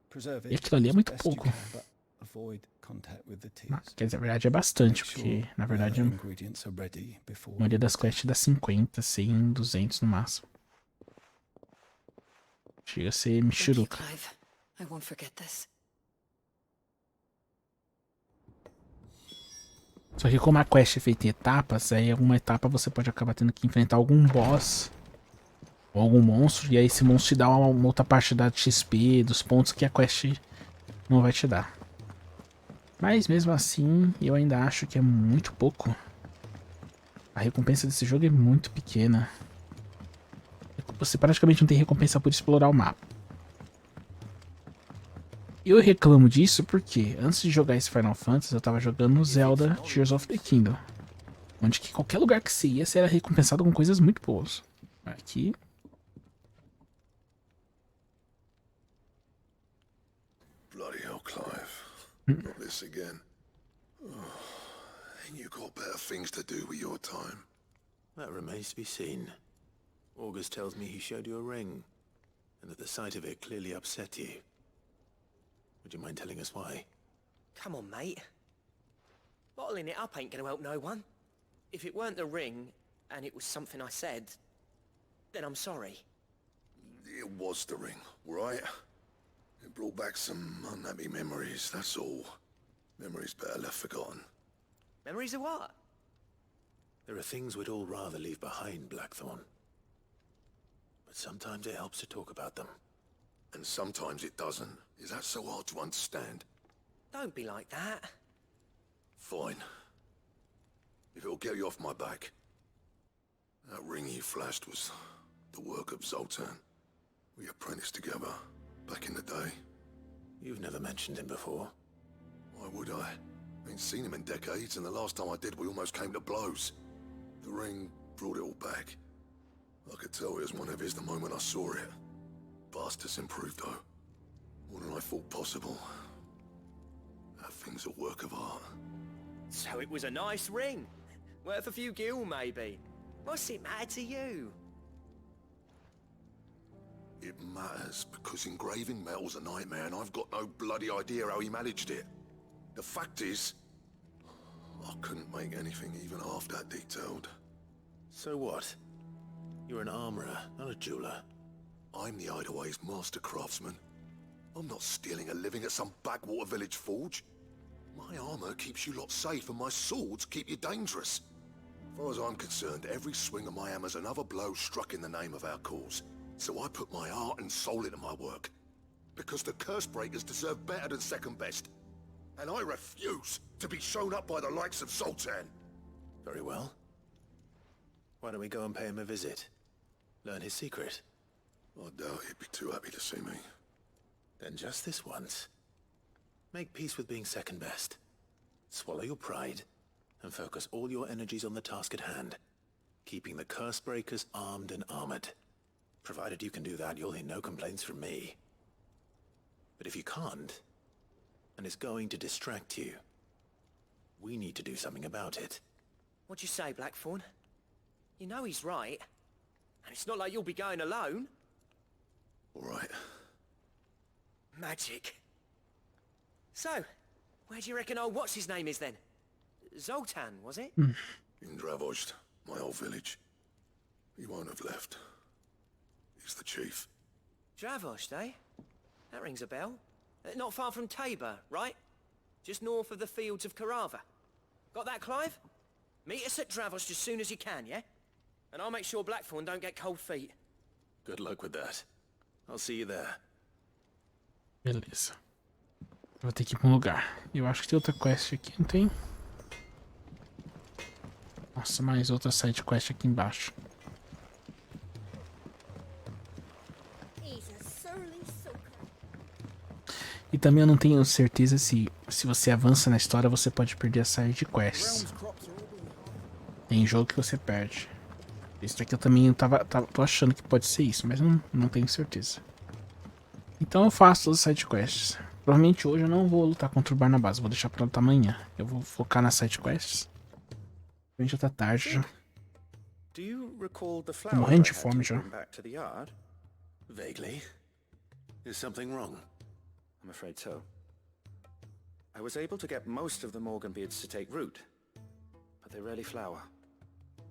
Preserve E it aquilo ali é as muito best you pouco. can, but avoid contact with the tears. Quer dizer, na verdade é bastante, porque na verdade a Ingredients are ready before maioria das quests dá 50, 100, 200 no máximo. Chega a ser michuruca. Clive. I won't forget this. Só que como a quest é feita em etapas, aí alguma etapa você pode acabar tendo que enfrentar algum boss ou algum monstro, e aí esse monstro te dá uma outra parte da XP, dos pontos que a quest não vai te dar. Mas mesmo assim, eu ainda acho que é muito pouco. A recompensa desse jogo é muito pequena. Você praticamente não tem recompensa por explorar o mapa. Eu reclamo disso porque antes de jogar esse Final Fantasy eu tava jogando Zelda Tears of the Kingdom, onde que qualquer lugar que você ia, você era recompensado com coisas muito boas. Aqui... Bloody hell, Clive. Not this again. Oh, ain't you got better things to do with your time? That remains to be seen. August tells me he showed you a ring, and that the sight of it clearly upset you. Would you mind telling us why? Come on, mate. Bottling it up ain't gonna help no one. If it weren't the ring, and it was something I said, then I'm sorry. It was the ring, right? It brought back some unhappy memories, that's all. Memories better left forgotten. Memories of what? There are things we'd all rather leave behind, Blackthorn. But sometimes it helps to talk about them. And sometimes it doesn't. Is that so hard to understand? Don't be like that. Fine. If it'll get you off my back. That ring you flashed was the work of Zoltan. We apprenticed together, back in the day. You've never mentioned him before. Why would I? Ain't seen him in decades, and the last time I did, we almost came to blows. The ring brought it all back. I could tell it was one of his the moment I saw it. Bastard's improved, though. More than I thought possible. That thing's a work of art. So it was a nice ring. Worth a few gil, maybe. What's it matter to you? It matters because engraving metal's a nightmare, and I've got no bloody idea how he managed it. The fact is, I couldn't make anything even half that detailed. So what? You're an armorer, not a jeweler. I'm the Hideaway's master craftsman. I'm not stealing a living at some backwater village forge. My armor keeps you lot safe, and my swords keep you dangerous. As far as I'm concerned, every swing of my hammer's another blow struck in the name of our cause. So I put my heart and soul into my work. Because the curse breakers deserve better than second best. And I refuse to be shown up by the likes of Zoltan. Very well. Why don't we go and pay him a visit? Learn his secret. I doubt he'd be too happy to see me. Then just this once. Make peace with being second best. Swallow your pride, and focus all your energies on the task at hand. Keeping the curse breakers armed and armored. Provided you can do that, you'll hear no complaints from me. But if you can't, and it's going to distract you, we need to do something about it. What'd you say, Blackthorn? You know he's right. And it's not like you'll be going alone. All right. Magic. So, where do you reckon old what's-his-name is then? Zoltan, was it? In Dravost, my old village. He won't have left. He's the chief. Dravost, eh? That rings a bell. Not far from Tabor, right? Just north of the fields of Carava. Got that, Clive? Meet us at Dravost as soon as you can, yeah? And I'll make sure Blackthorn don't get cold feet. Good luck with that. I'll see you there. Beleza. Vou ter que ir pra um lugar. Eu acho que tem outra quest aqui, não tem? Nossa, mais outra side quest aqui embaixo. E também eu não tenho certeza se você avança na história você pode perder as side quests. Tem jogo que você perde. Isso daqui eu também tô achando que pode ser isso, mas não tenho certeza. Então eu faço as side quests. Provavelmente hoje eu não vou lutar contra o Barnabás, vou deixar pra lutar amanhã. Eu vou focar nas side quests. A gente já tá tarde já. Tô morrendo de fome já. Vaguely. Is something wrong? I'm afraid so. I was able to get most of the Morganbeards to take root, but they rarely flower.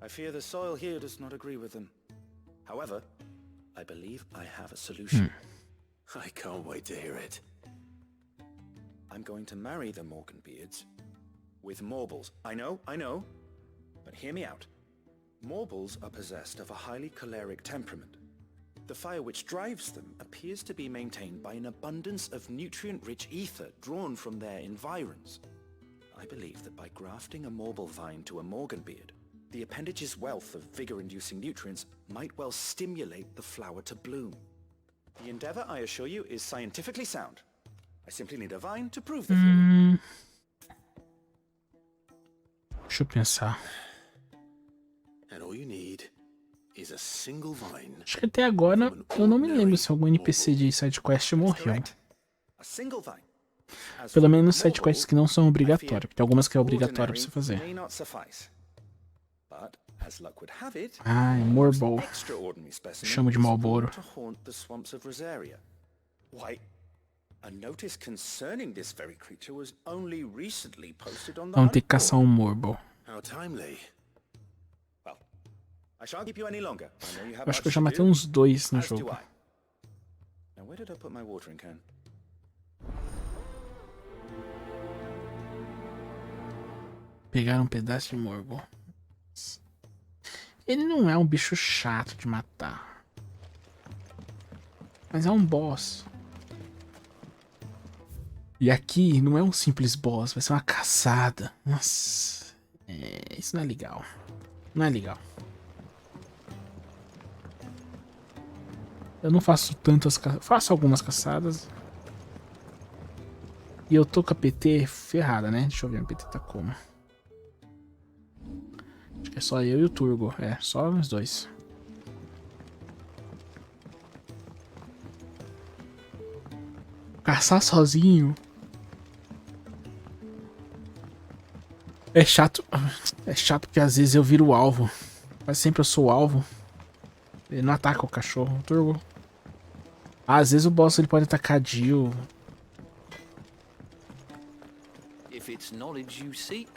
I fear the soil here does not agree with them. However, I believe I have a solution. I can't wait to hear it. I'm going to marry the Morganbeards with Morbles. I know, but hear me out. Morbles are possessed of a highly choleric temperament. The fire which drives them appears to be maintained by an abundance of nutrient-rich ether drawn from their environs. I believe that by grafting a Morble vine to a Morganbeard, the appendage's wealth of vigor-inducing nutrients might well stimulate the flower to bloom. The endeavor, I assure you, is scientifically sound. I simply need a vine to prove the theory. Deixa eu pensar. And all you need is a single vine. Acho que até agora eu não me lembro se algum NPC de sidequest morreu. A single vine. Pelo menos sidequests que não são obrigatórias, porque tem algumas que é obrigatório pra você fazer. Ah, é Morble. Chamo de Malboro. Vamos ter que caçar um Morble. Acho que eu já matei uns 2 no jogo. Pegar um pedaço de Morble. Ele não é um bicho chato de matar. Mas é um boss. E aqui não é um simples boss, vai ser uma caçada. Nossa. Isso não é legal. Não é legal. Eu não faço tantas caçadas. Faço algumas caçadas. E eu tô com a PT ferrada, né? Deixa eu ver, a PT tá como. Acho que é só eu e o Turbo. É, só os dois. Caçar sozinho. É chato. É chato porque às vezes eu viro o alvo. Mas sempre eu sou o alvo. Ele não ataca o cachorro. O Turbo. Às vezes o boss ele pode atacar a Jill. If it's knowledge you seek,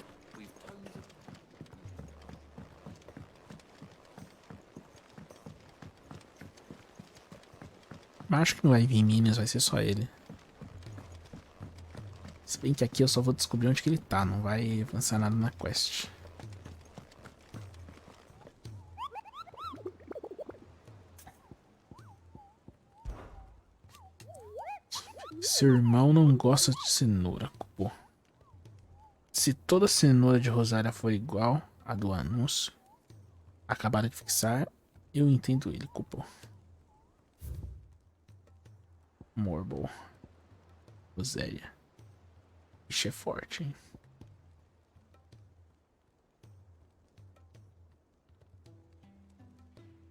Mas acho que não vai vir Minions, vai ser só ele. Se bem que aqui eu só vou descobrir onde que ele tá, não vai avançar nada na quest. Seu irmão não gosta de cenoura, pô. Se toda cenoura de Rosária for igual a do anúncio, acabaram de fixar, eu entendo ele, cupom. Morble. Roséria. Ixi, é forte, hein?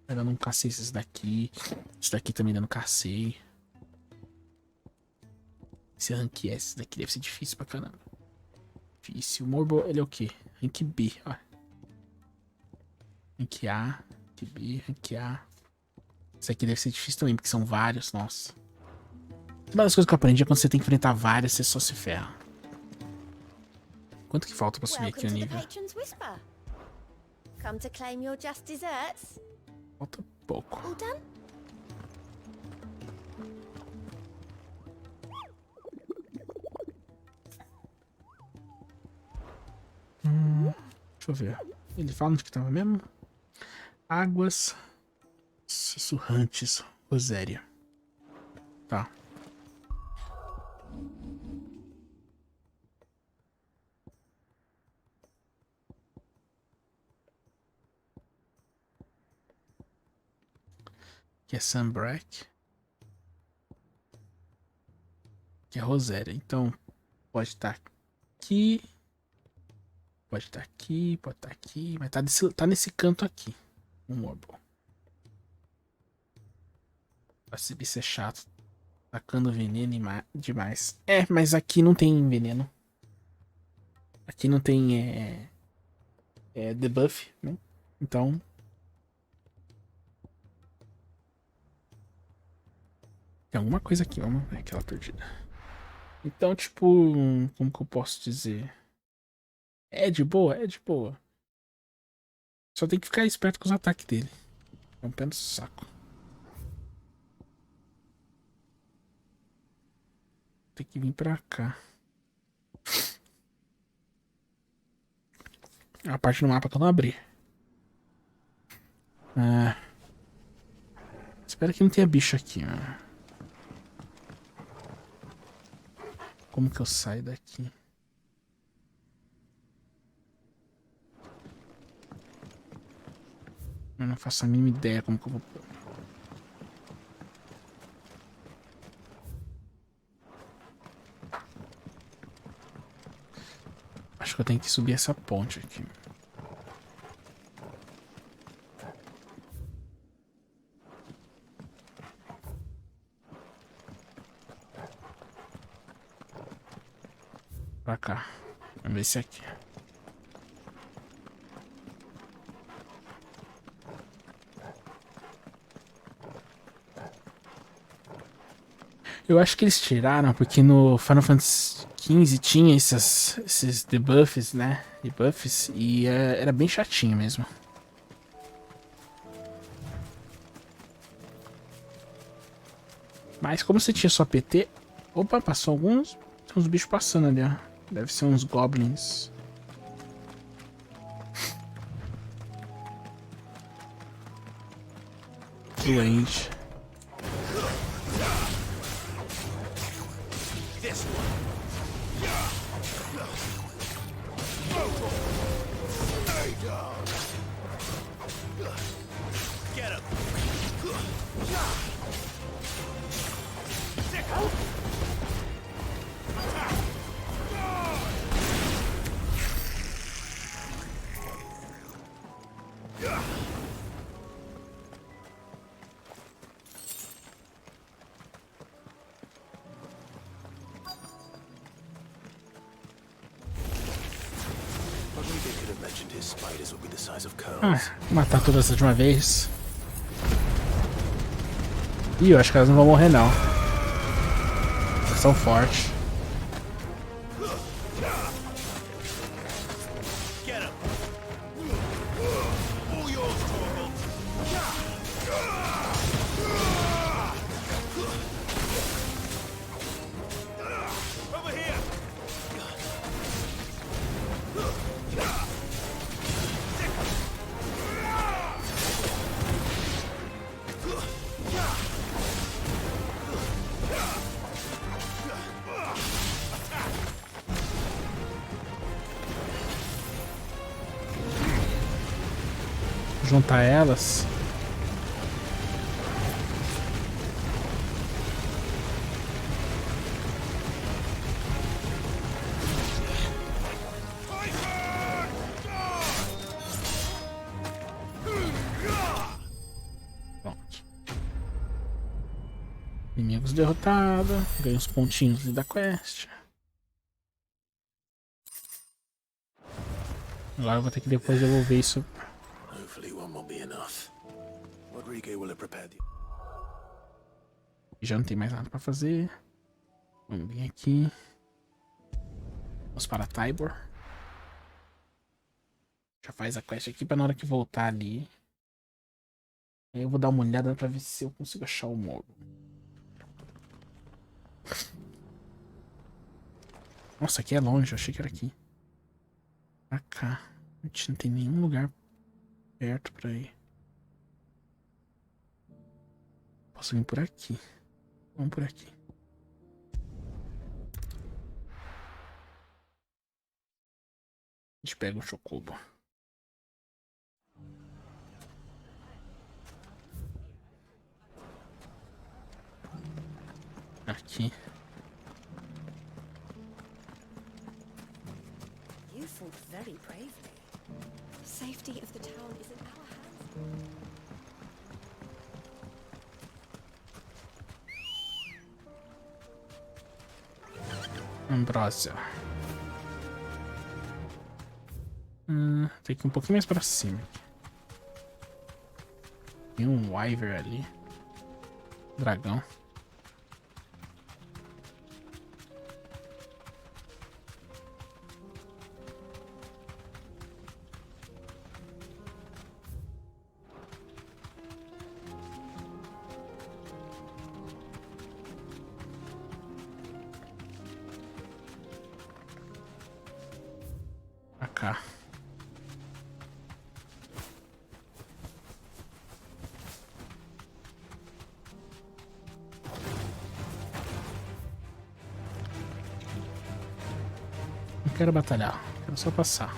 Ainda não cacei esses daqui. Esse daqui também ainda não cacei. Esse rank S daqui deve ser difícil pra caramba. Difícil. O Morble, ele é o quê? Rank B, ó. Rank A, rank B, rank A. Esse aqui deve ser difícil também, porque são vários, nossa. Uma das coisas que eu aprendi é quando você tem que enfrentar várias, você só se ferra. Quanto que falta pra subir aqui o nível? Falta pouco. Deixa eu ver. Ele fala onde que tava mesmo? Águas sussurrantes, Roséria. Tá. Que é Sunbreak. Que é Roséria. Então, pode estar aqui. Pode estar aqui, pode estar aqui. Mas tá nesse canto aqui. Um Morbo. Esse bicho é chato. Tacando veneno demais. É, mas aqui não tem veneno. Aqui não tem debuff, né? Então... Tem alguma coisa aqui, vamos ver aquela perdida. Então, tipo, como que eu posso dizer? É de boa, é de boa. Só tem que ficar esperto com os ataques dele. É um pé no saco. Tem que vir pra cá. É a parte do mapa que eu não abri. Ah, espero que não tenha bicho aqui, ó. Como que eu saio daqui? Eu não faço a mínima ideia como que eu vou... Acho que eu tenho que subir essa ponte aqui. Pra cá. Vamos ver se é aqui. Eu acho que eles tiraram porque no Final Fantasy XV tinha esses debuffs, né? Debuffs. E era bem chatinho mesmo. Mas como você tinha só PT... Opa, passou alguns... Tem uns bichos passando ali, ó. Deve ser uns goblins. Duende. Ah, matar todas de uma vez. Ih, eu acho que elas não vão morrer não. Elas são fortes. Juntar elas. Pronto. Inimigos derrotados. Ganhei uns pontinhos da quest. Agora eu vou ter que depois devolver isso. Já não tem mais nada pra fazer. Vamos vir aqui. Vamos para Tybor. Já faz a quest aqui pra na hora que voltar ali. Aí eu vou dar uma olhada pra ver se eu consigo achar o modo. Nossa, aqui é longe, eu achei que era aqui. Pra cá. A gente não tem nenhum lugar perto pra ir. Posso vir por aqui. Vamos por aqui. A gente pega o chocobo. aqui. You fought very bravely. The safety of the town is in our hands. Ambrósia. Tem que ir um pouquinho mais pra cima. Tem um Wyver ali. Dragão. Pra cá. Não quero batalhar, quero só passar.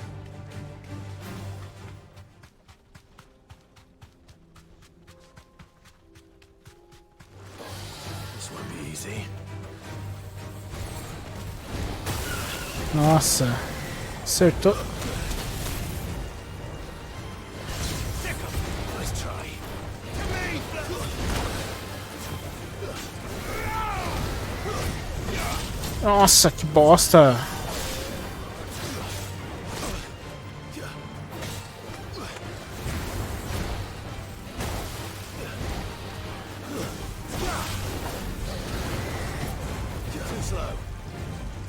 This won't be easy. Nossa, acertou. Nice try. Nossa, que bosta.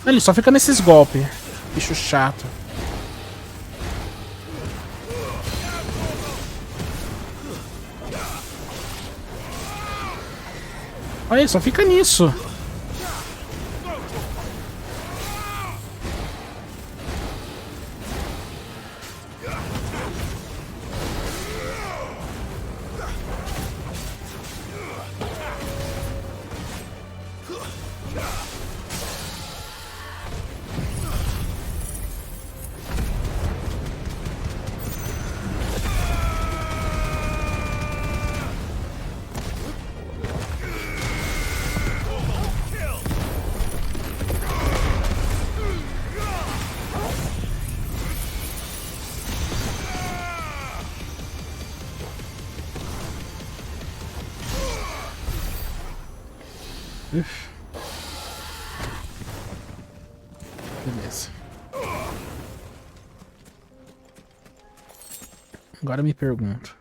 Ele só fica nesses golpes. Bicho chato. Olha, ele só fica nisso. Beleza. Agora me pergunto.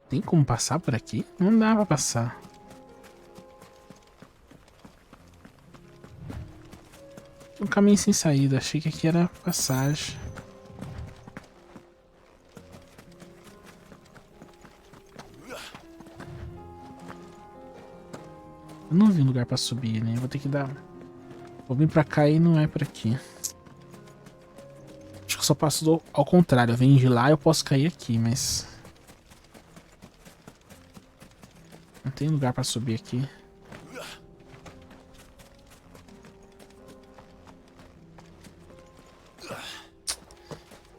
Tem como passar por aqui? Não dá pra passar. Um caminho sem saída. Achei que aqui era passagem. Eu não vi um lugar pra subir, né? Vou ter que dar... Vou vir pra cá e não é por aqui. Acho que eu só passo ao contrário. Eu venho de lá e eu posso cair aqui, mas... Não tem lugar pra subir aqui.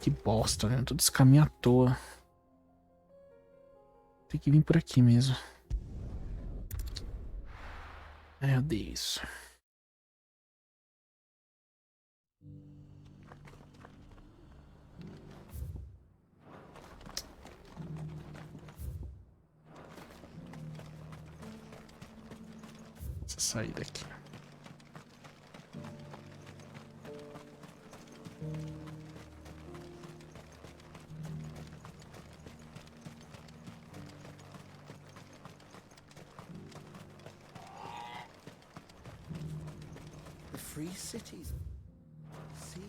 Que bosta, né? Todo esse caminho à toa. Tem que vir por aqui mesmo. Ai, eu odeio isso. Essa saída aqui. Free cities. See?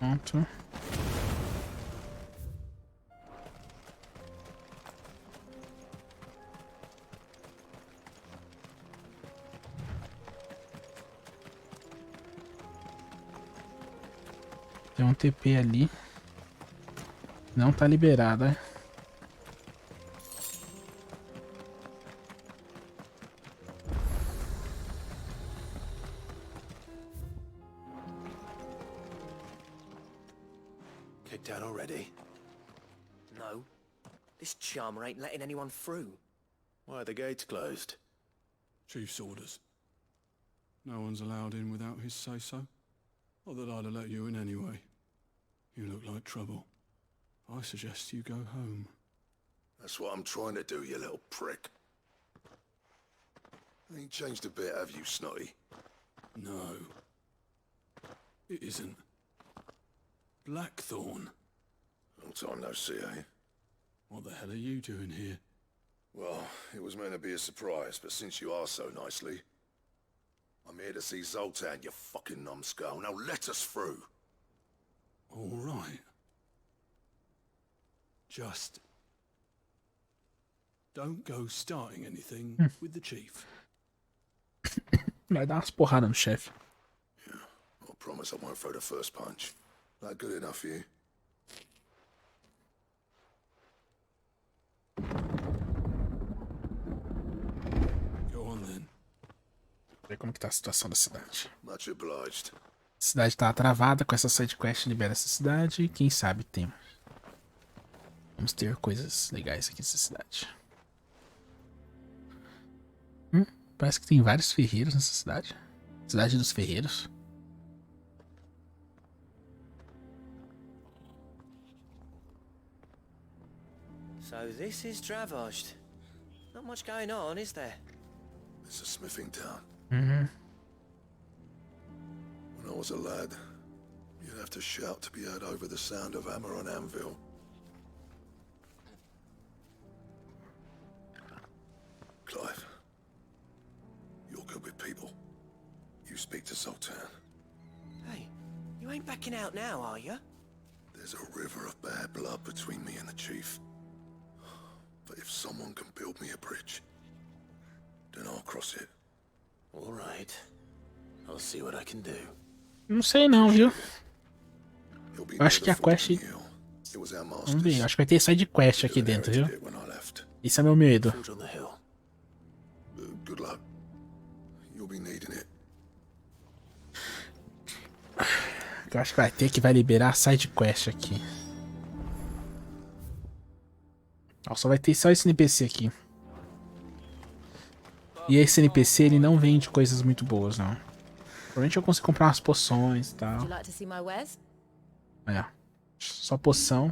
Pronto. Tem um TP ali. Não tá liberado, é? Kicked out already? No. This charmer ain't letting anyone through. Why are the gates closed? Chief's orders. No one's allowed in without his say-so. Not that I'd have let you in anyway. You look like trouble. I suggest you go home. That's what I'm trying to do, you little prick. Ain't changed a bit, have you, Snotty? No. It isn't. Blackthorn. Long time no see, eh? What the hell are you doing here? Well, it was meant to be a surprise, but since you are so nicely, I'm here to see Zoltan, you fucking numbskull. Now let us through. All right. Just don't go starting anything with the chief. Vai dar umas porradas no chefe. I promise I won't throw the first punch. That good enough for you? Go on then. Ver como que tá a situação da cidade. Much obliged. A cidade tá travada, com essa sidequest libera essa cidade. Quem sabe tem. Vamos ter coisas legais aqui nessa cidade. Parece que tem vários ferreiros nessa cidade. Cidade dos ferreiros. So this is Dravosht. Not much going on, is there? It's a smithing town. Uhum. When I was a lad, you'd have to shout to be heard over the sound of hammer on anvil. Clive, you're good with people. You speak to Zoltan. Hey, you ain't backing out now, are you? There's a river of bad blood between me and the chief. But if someone can build me a bridge, then I'll cross it. All right. I'll see what I can do. Não sei não, viu? Eu acho que a quest... Vamos ver, acho que vai ter side quest aqui dentro, viu? Esse é meu medo. Good luck. You'll be needing it. Eu acho que vai ter que vai liberar a side quest aqui. Ó, só vai ter só esse NPC aqui. E esse NPC ele não vende coisas muito boas, não. Provavelmente eu consigo comprar umas poções e tal. É. Só poção.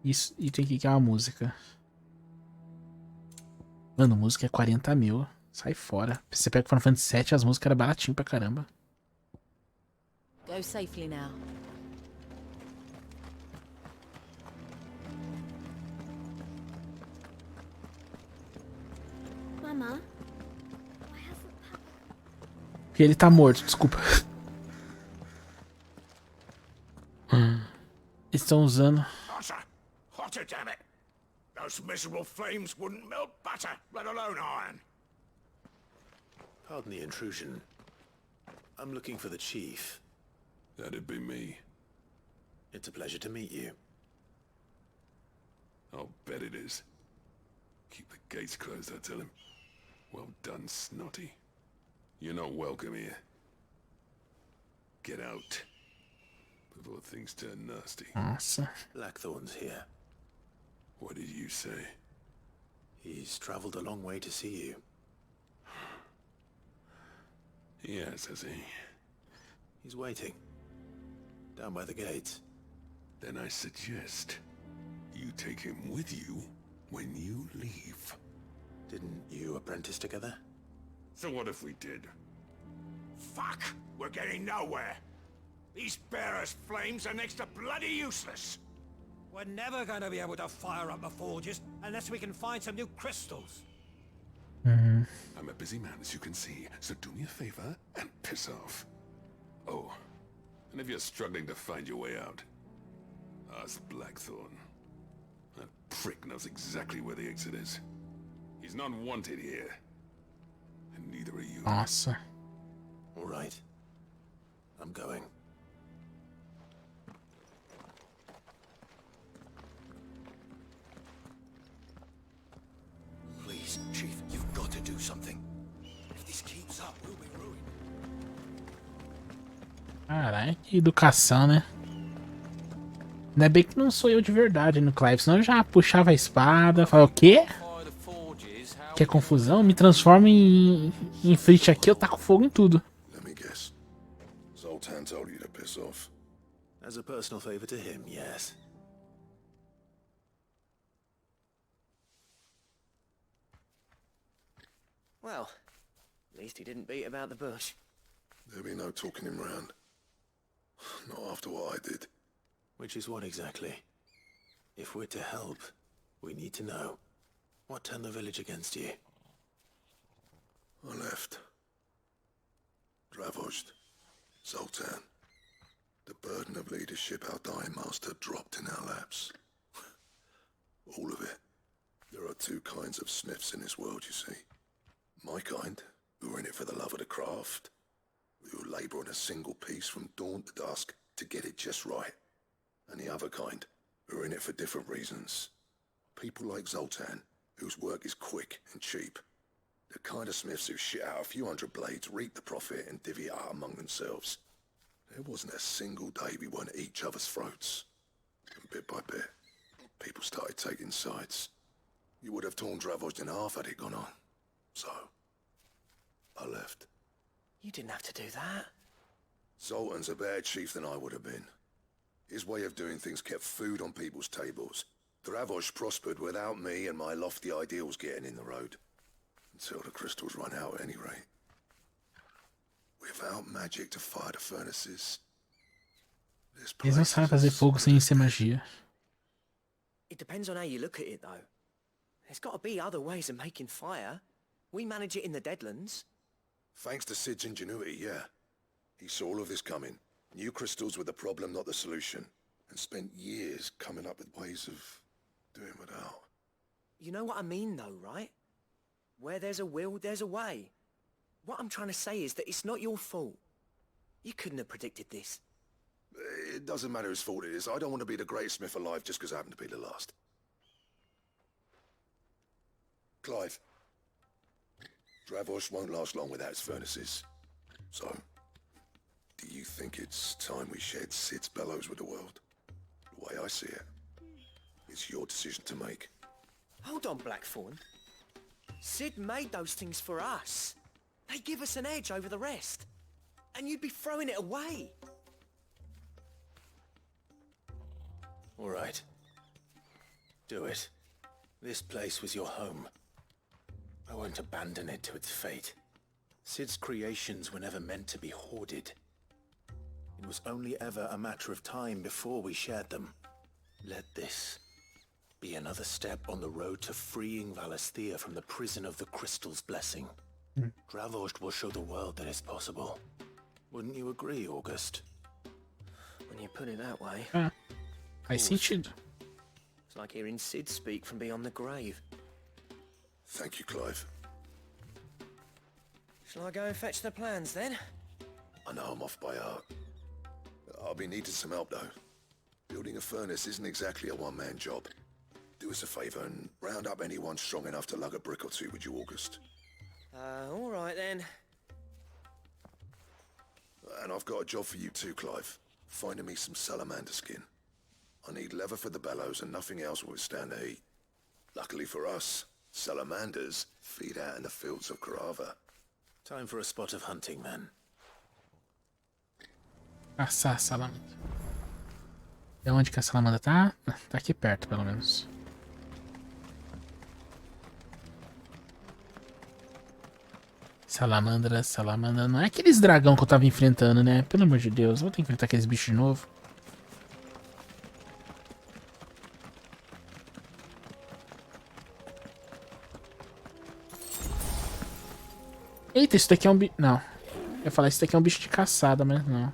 Isso, e tem que é uma música. Mano, música é 40 mil. Sai fora. Você pega o Final Fantasy VII, as músicas eram baratinho pra caramba. Go safely now. Mama? Porque ele tá morto, desculpa. Eles estão usando. Hotter! Hotter, damn it! Those miserable flames wouldn't melt butter, let alone iron. Pardon the intrusion. I'm looking for the chief. That'd be me. It's a pleasure to meet you. I'll bet it is. Keep the gates closed, I tell him. Well done, Snotty. You're not welcome here. Get out. Before things turn nasty. Nossa. Blackthorn's here. What did you say? He's traveled a long way to see you. Yes, has he? He's waiting. Down by the gates. Then I suggest you take him with you when you leave. Didn't you apprentice together? So what if we did? Fuck! We're getting nowhere. These bearers' flames are next to bloody useless. We're never going to be able to fire up the forges unless we can find some new crystals. I'm a busy man, as you can see, so do me a favor and piss off. Oh, And if you're struggling to find your way out, ask Blackthorn. That prick knows exactly where the exit is. He's not wanted here. And neither are you. Nossa. All right. I'm going. Please, Chief, you've got to do something. If this keeps up, we'll be ruined. Caralho, que educação, né? Ainda bem que não sou eu de verdade no Clive, senão eu já puxava a espada, falava, o quê? Quer confusão? Me transforma em Frit aqui, eu taco fogo em tudo. Let me guess. Zoltan told you to piss off. As a personal favor to him, yes. Well, at least he didn't beat about the bush. There'll be no talking him round. Not after what I did. Which is what exactly? If we're to help, we need to know. What turned the village against you? I left. Dravozd. Zoltan. The burden of leadership our dying master dropped in our laps. All of it. There are two kinds of smiths in this world, you see. My kind, who are in it for the love of the craft, who labour on a single piece from dawn to dusk to get it just right. And the other kind, who are in it for different reasons. People like Zoltan, whose work is quick and cheap. The kind of smiths who shit out a few hundred blades, reap the profit, and divvy it out among themselves. There wasn't a single day we weren't at each other's throats. And bit by bit, people started taking sides. You would have torn Dravozd in half had it gone on. So, I left. You didn't have to do that. Zoltan's a better chief than I would have been. His way of doing things kept food on people's tables. Dravozd prospered without me and my lofty ideals getting in the road. Until the crystals run out at any rate. Without magic to fire the furnaces. Eles não sabem fazer fogo sem ser magia. It depends on how you look at it, though. There's got to be other ways of making fire. We manage it in the Deadlands. Thanks to Sid's ingenuity, yeah. He saw all of this coming. Knew crystals were the problem, not the solution. And spent years coming up with ways of doing without. You know what I mean, though, right? Where there's a will, there's a way. What I'm trying to say is that it's not your fault. You couldn't have predicted this. It doesn't matter whose fault it is. I don't want to be the greatest smith alive just because I happen to be the last. Clive. Dravozd won't last long without his furnaces. So, do you think it's time we shared Sid's bellows with the world? The way I see it, it's your decision to make. Hold on, Blackthorn. Sid made those things for us. They give us an edge over the rest. And you'd be throwing it away. All right. Do it. This place was your home. I won't abandon it to its fate. Sid's creations were never meant to be hoarded. It was only ever a matter of time before we shared them. Let this be another step on the road to freeing Valisthea from the prison of the Crystal's blessing. Dravozd will show the world that it's possible. Wouldn't you agree, August? When you put it that way. Faz sentido. It's like hearing Sid speak from beyond the grave. Thank you, Clive. Shall I go and fetch the plans, then? I know I'm off by heart. I'll be needing some help, though. Building a furnace isn't exactly a one-man job. Do us a favour and round up anyone strong enough to lug a brick or two with you, August. All right, then. And I've got a job for you too, Clive. Finding me some salamander skin. I need leather for the bellows and nothing else will withstand the heat. Luckily for us, salamanders feed out in the fields of Carava. Time for a spot of hunting, then. Caçar salamandra. E onde que a salamandra tá? Tá aqui perto, pelo menos. Salamandra, salamandra. Não é aqueles dragão que eu tava enfrentando, né? Pelo amor de Deus, vou ter que enfrentar aqueles bichos de novo. Eita, isso daqui é um bicho... Não. Eu ia falar, isso daqui é um bicho de caçada, mas não.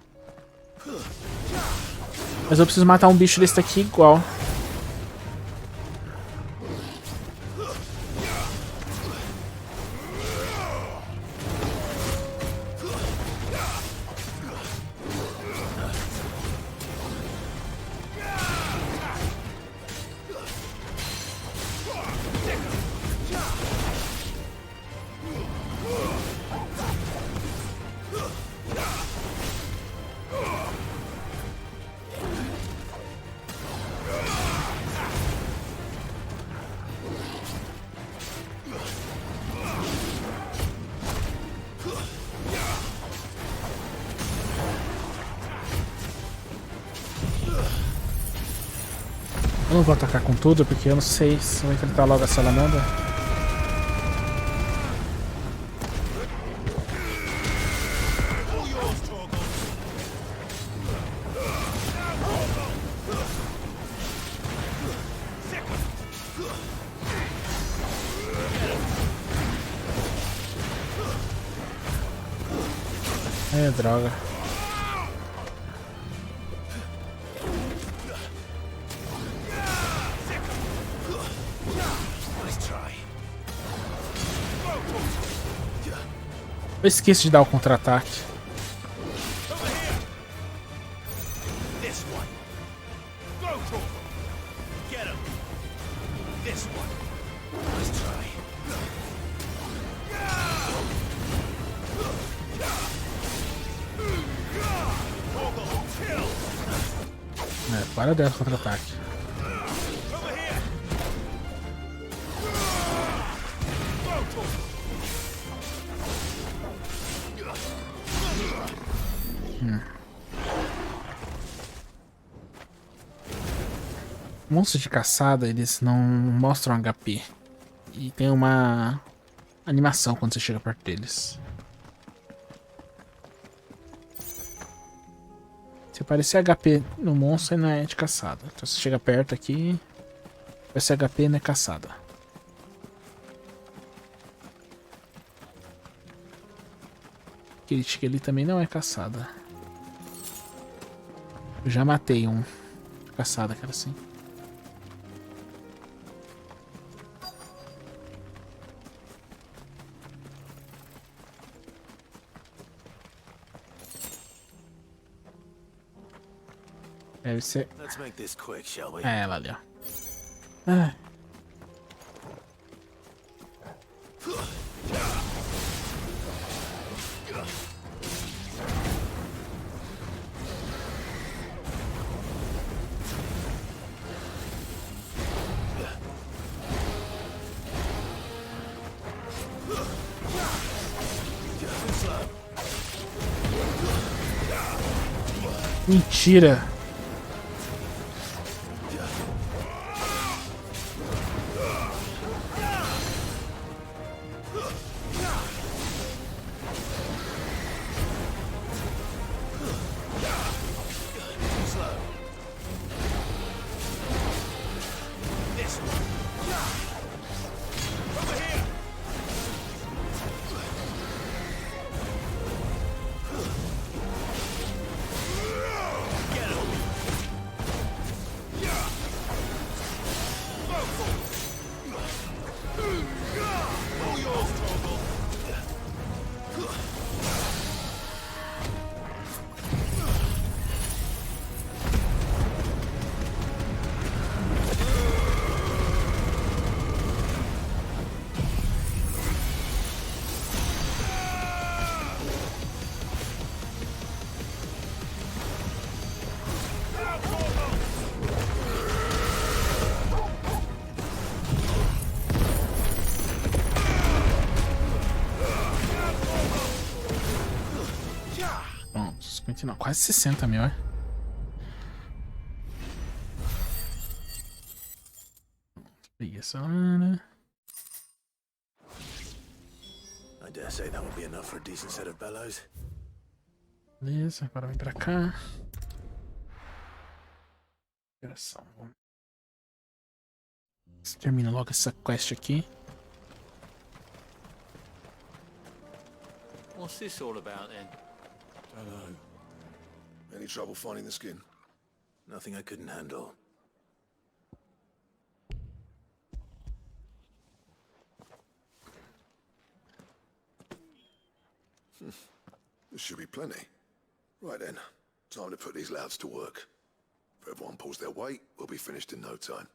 Mas eu preciso matar um bicho desse daqui igual. Eu não vou atacar com tudo, porque eu não sei se vou enfrentar logo a salamandra. É, droga. Eu esqueço de dar o contra-ataque. Para dessa contra-ataque. Monstros de caçada, eles não mostram HP. E tem uma animação quando você chega perto deles. Se aparecer HP no monstro, ele não é de caçada. Então você chega perto aqui, esse HP não é caçada. Crítica ali também não é caçada. Eu já matei um de caçada, cara, assim. Deve ser. É ela ali, ó. Ah. Mentira. Não, quase 60 mil, é? Isso, né? I dare say that would be enough for a decent set of bellows. Beleza, agora vem pra cá. Termina logo essa quest aqui. What's this all about then? Dunno. Any trouble finding the skin? Nothing I couldn't handle. There should be plenty. Right then, time to put these louds to work. If everyone pulls their weight, we'll be finished in no time.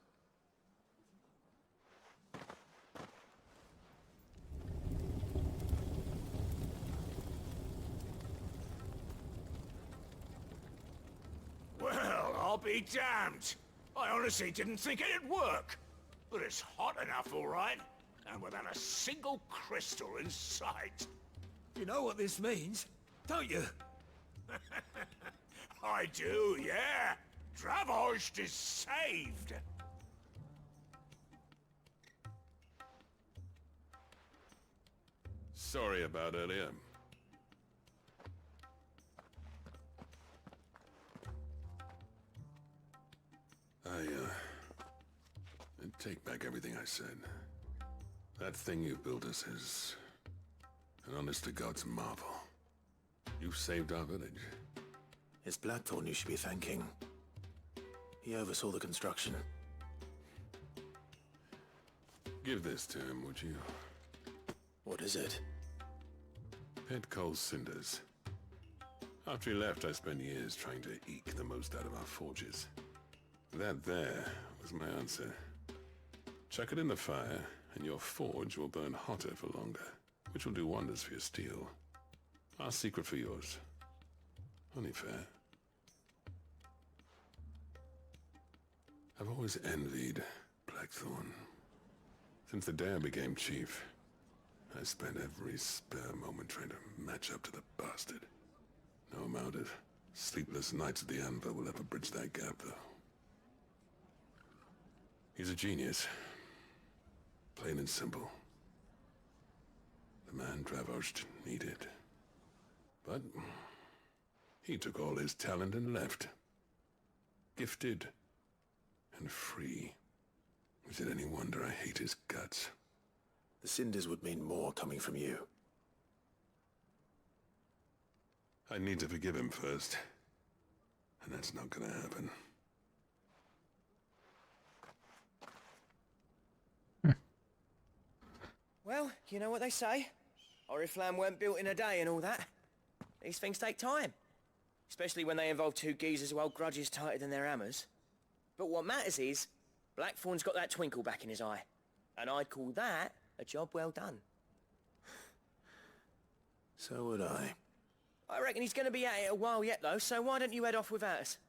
Well, I'll be damned. I honestly didn't think it'd work. But it's hot enough, all right. And without a single crystal in sight. You know what this means, don't you? I do, yeah. Dravost is saved. Sorry about earlier. I take back everything I said. That thing you built us is an honest-to-God's marvel. You've saved our village. It's Blackthorn you should be thanking. He oversaw the construction. Give this to him, would you? What is it? Pet Cole's cinders. After he left, I spent years trying to eke the most out of our forges. That there was my answer. Chuck it in the fire, and your forge will burn hotter for longer, which will do wonders for your steel. Our secret for yours. Only fair. I've always envied Blackthorn. Since the day I became chief, I spent every spare moment trying to match up to the bastard. No amount of sleepless nights at the Anvil will ever bridge that gap, though. He's a genius. Plain and simple. The man Dravost needed. But he took all his talent and left. Gifted and free. Is it any wonder I hate his guts? The cinders would mean more coming from you. I need to forgive him first. And that's not gonna happen. Well, you know what they say. Oriflamme weren't built in a day and all that. These things take time. Especially when they involve two geezers who hold grudges tighter than their hammers. But what matters is, Blackthorn's got that twinkle back in his eye. And I'd call that a job well done. So would I. I reckon he's going to be at it a while yet, though, so why don't you head off without us?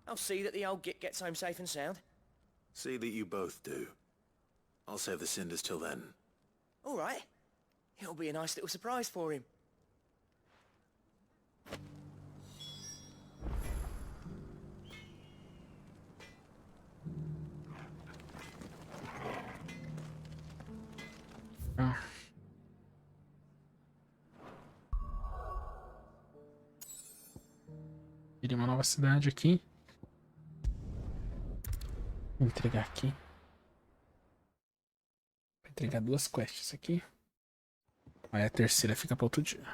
I'll see that the old git gets home safe and sound. See that you both do. I'll save the cinders till then. All right. It'll be a nice little surprise for him. Queria uma nova cidade aqui. Vou entregar aqui. Vou entregar 2 quests aqui. Aí a terceira fica para outro dia.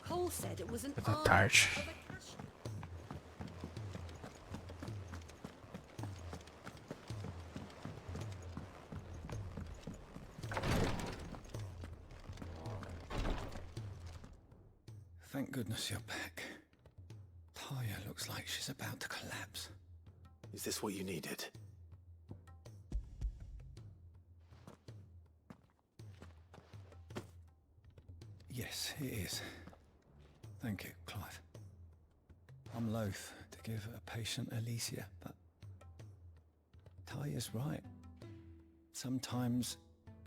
Cole said it was an É da tarde. Thank goodness you're back. Taya looks like she's about to collapse. Is this what you needed? Yes, it is. Thank you, Clive. I'm loath to give a patient Alicia, but Taya's right. Sometimes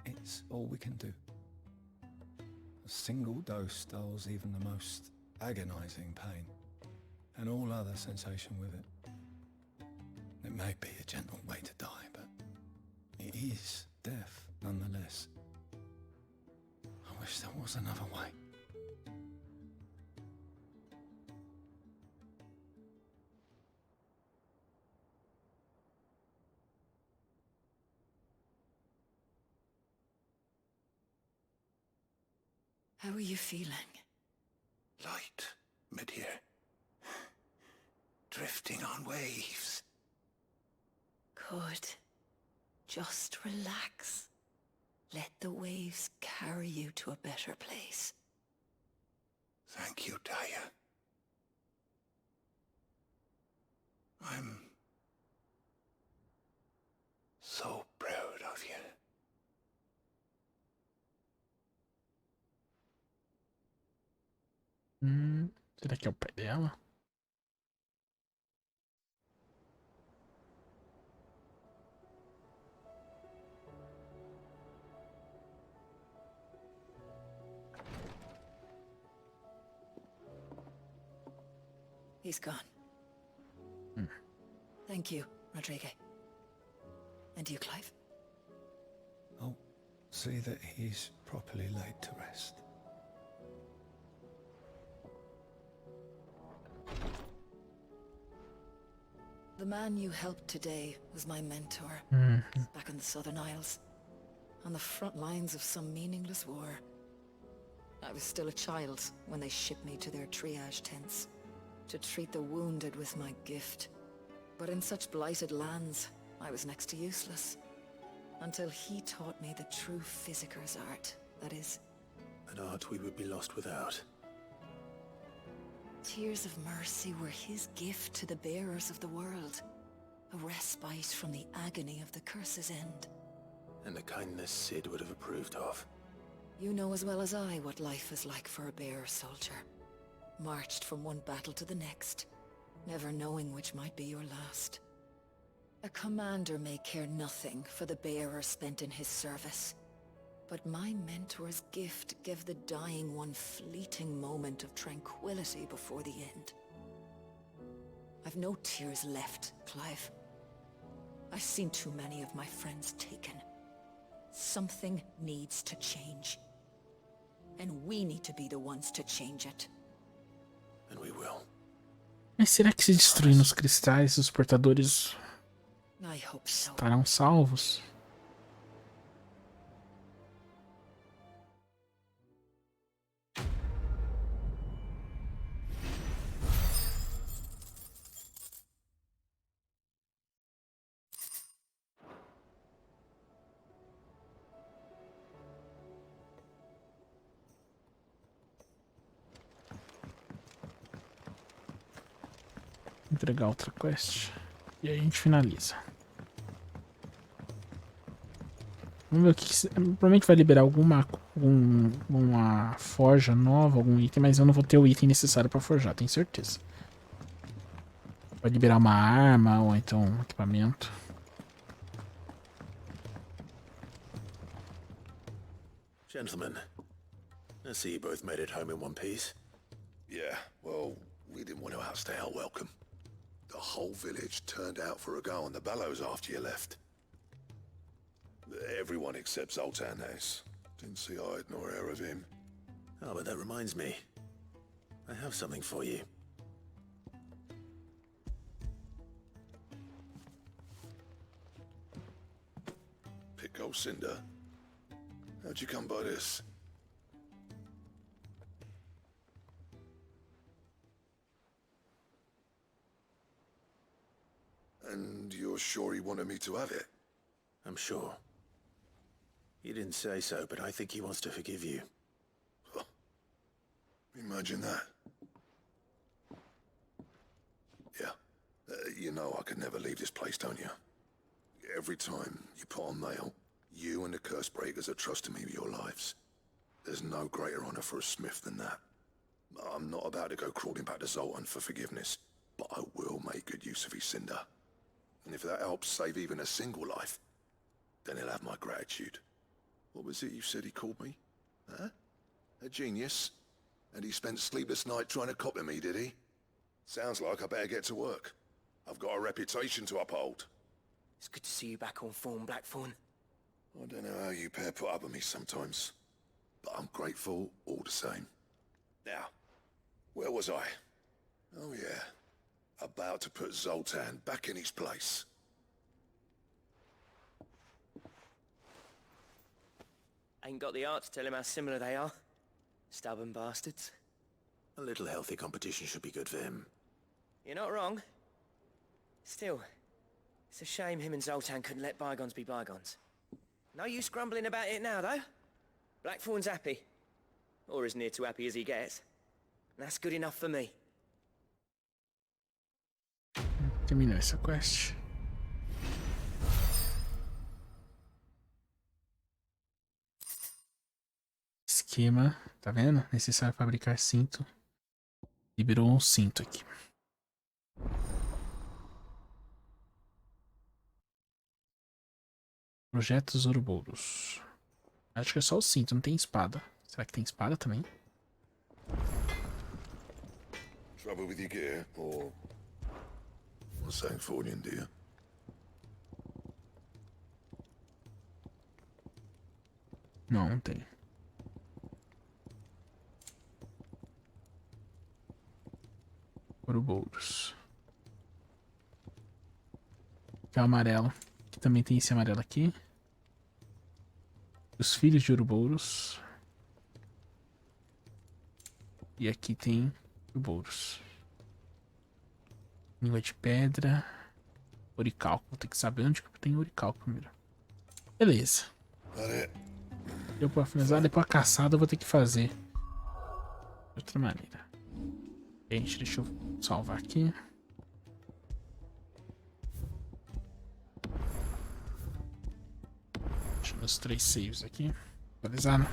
it's all we can do. A single dose dulls even the most agonizing pain, and all other sensation with it. It may be a gentle way to die, but it is death nonetheless. I wish there was another way. How are you feeling? Light, mid-here. Drifting on waves. Good. Just relax. Let the waves carry you to a better place. Thank you, Daya. I'm so proud of you. Será que é o pai dela? He's gone. Thank you, Rodrigo. And you, Clive? I'll see that he's properly laid to rest. The man you helped today was my mentor. Back in the Southern Isles. On the front lines of some meaningless war. I was still a child when they shipped me to their triage tents. To treat the wounded with my gift. But in such blighted lands, I was next to useless. Until he taught me the true physicker's art. That is... an art we would be lost without. Tears of mercy were his gift to the bearers of the world. A respite from the agony of the curse's end. And a kindness Sid would have approved of. You know as well as I what life is like for a bearer soldier. Marched from one battle to the next, never knowing which might be your last. A commander may care nothing for the bearer spent in his service. But my mentor's gift gave the dying one fleeting moment of tranquility before the end. I've no tears left, Clive. I've seen too many of my friends taken. Something needs to change. And we need to be the ones to change it. And we will. Mas será que se destruindo os cristais, os portadores I hope so. estarão salvos? Entregar outra quest. E aí a gente finaliza. Vamos ver o que... provavelmente vai liberar alguma forja nova, algum item, mas eu não vou ter o item necessário pra forjar, tenho certeza. Vai liberar uma arma ou então um equipamento. Gentlemen, I see you both made it home in one piece. Yeah, well, we didn't want to outstay our welcome. The whole village turned out for a go on the bellows after you left. Everyone except Zoltan has. Didn't see hide nor hair of him. Oh, but that reminds me. I have something for you. Pico Cinder. How'd you come by this? And you're sure he wanted me to have it? I'm sure. He didn't say so, but I think he wants to forgive you. Huh. Imagine that. Yeah. You know I could never leave this place, don't you? Every time you put on mail, you and the curse breakers are trusting me with your lives. There's no greater honor for a smith than that. I'm not about to go crawling back to Zoltan for forgiveness, but I will make good use of his cinder. And if that helps save even a single life, then he'll have my gratitude. What was it you said he called me? Huh? A genius? And he spent sleepless night trying to copy me, did he? Sounds like I better get to work. I've got a reputation to uphold. It's good to see you back on form, Blackthorn. I don't know how you pair put up with me sometimes, but I'm grateful all the same. Now, where was I? Oh yeah, about to put Zoltan back in his place. Ain't got the art to tell him how similar they are. Stubborn bastards. A little healthy competition should be good for him. You're not wrong. Still, it's a shame him and Zoltan couldn't let bygones be bygones. No use grumbling about it now, though. Blackthorn's happy. Or as near to happy as he gets. And that's good enough for me. Terminou essa quest. Esquema, tá vendo? Necessário fabricar cinto. Liberou um cinto aqui. Projetos Ouroboros. Acho que é só o cinto, não tem espada. Será que tem espada também? Trouble with your gear, or something falling, do you? Não, não tem. Ouroboros. Que é o amarelo. Que também tem esse amarelo aqui. Os filhos de Ouroboros. E aqui tem Ouroboros. Língua de pedra. Oricalco. Vou ter que saber onde que tem oricalco primeiro. Beleza. Deu pra finalizar. Depois a caçada eu vou ter que fazer de outra maneira. Gente, deixa eu salvar aqui. Deixa eu ver os 3 saves aqui. Atualizar, né?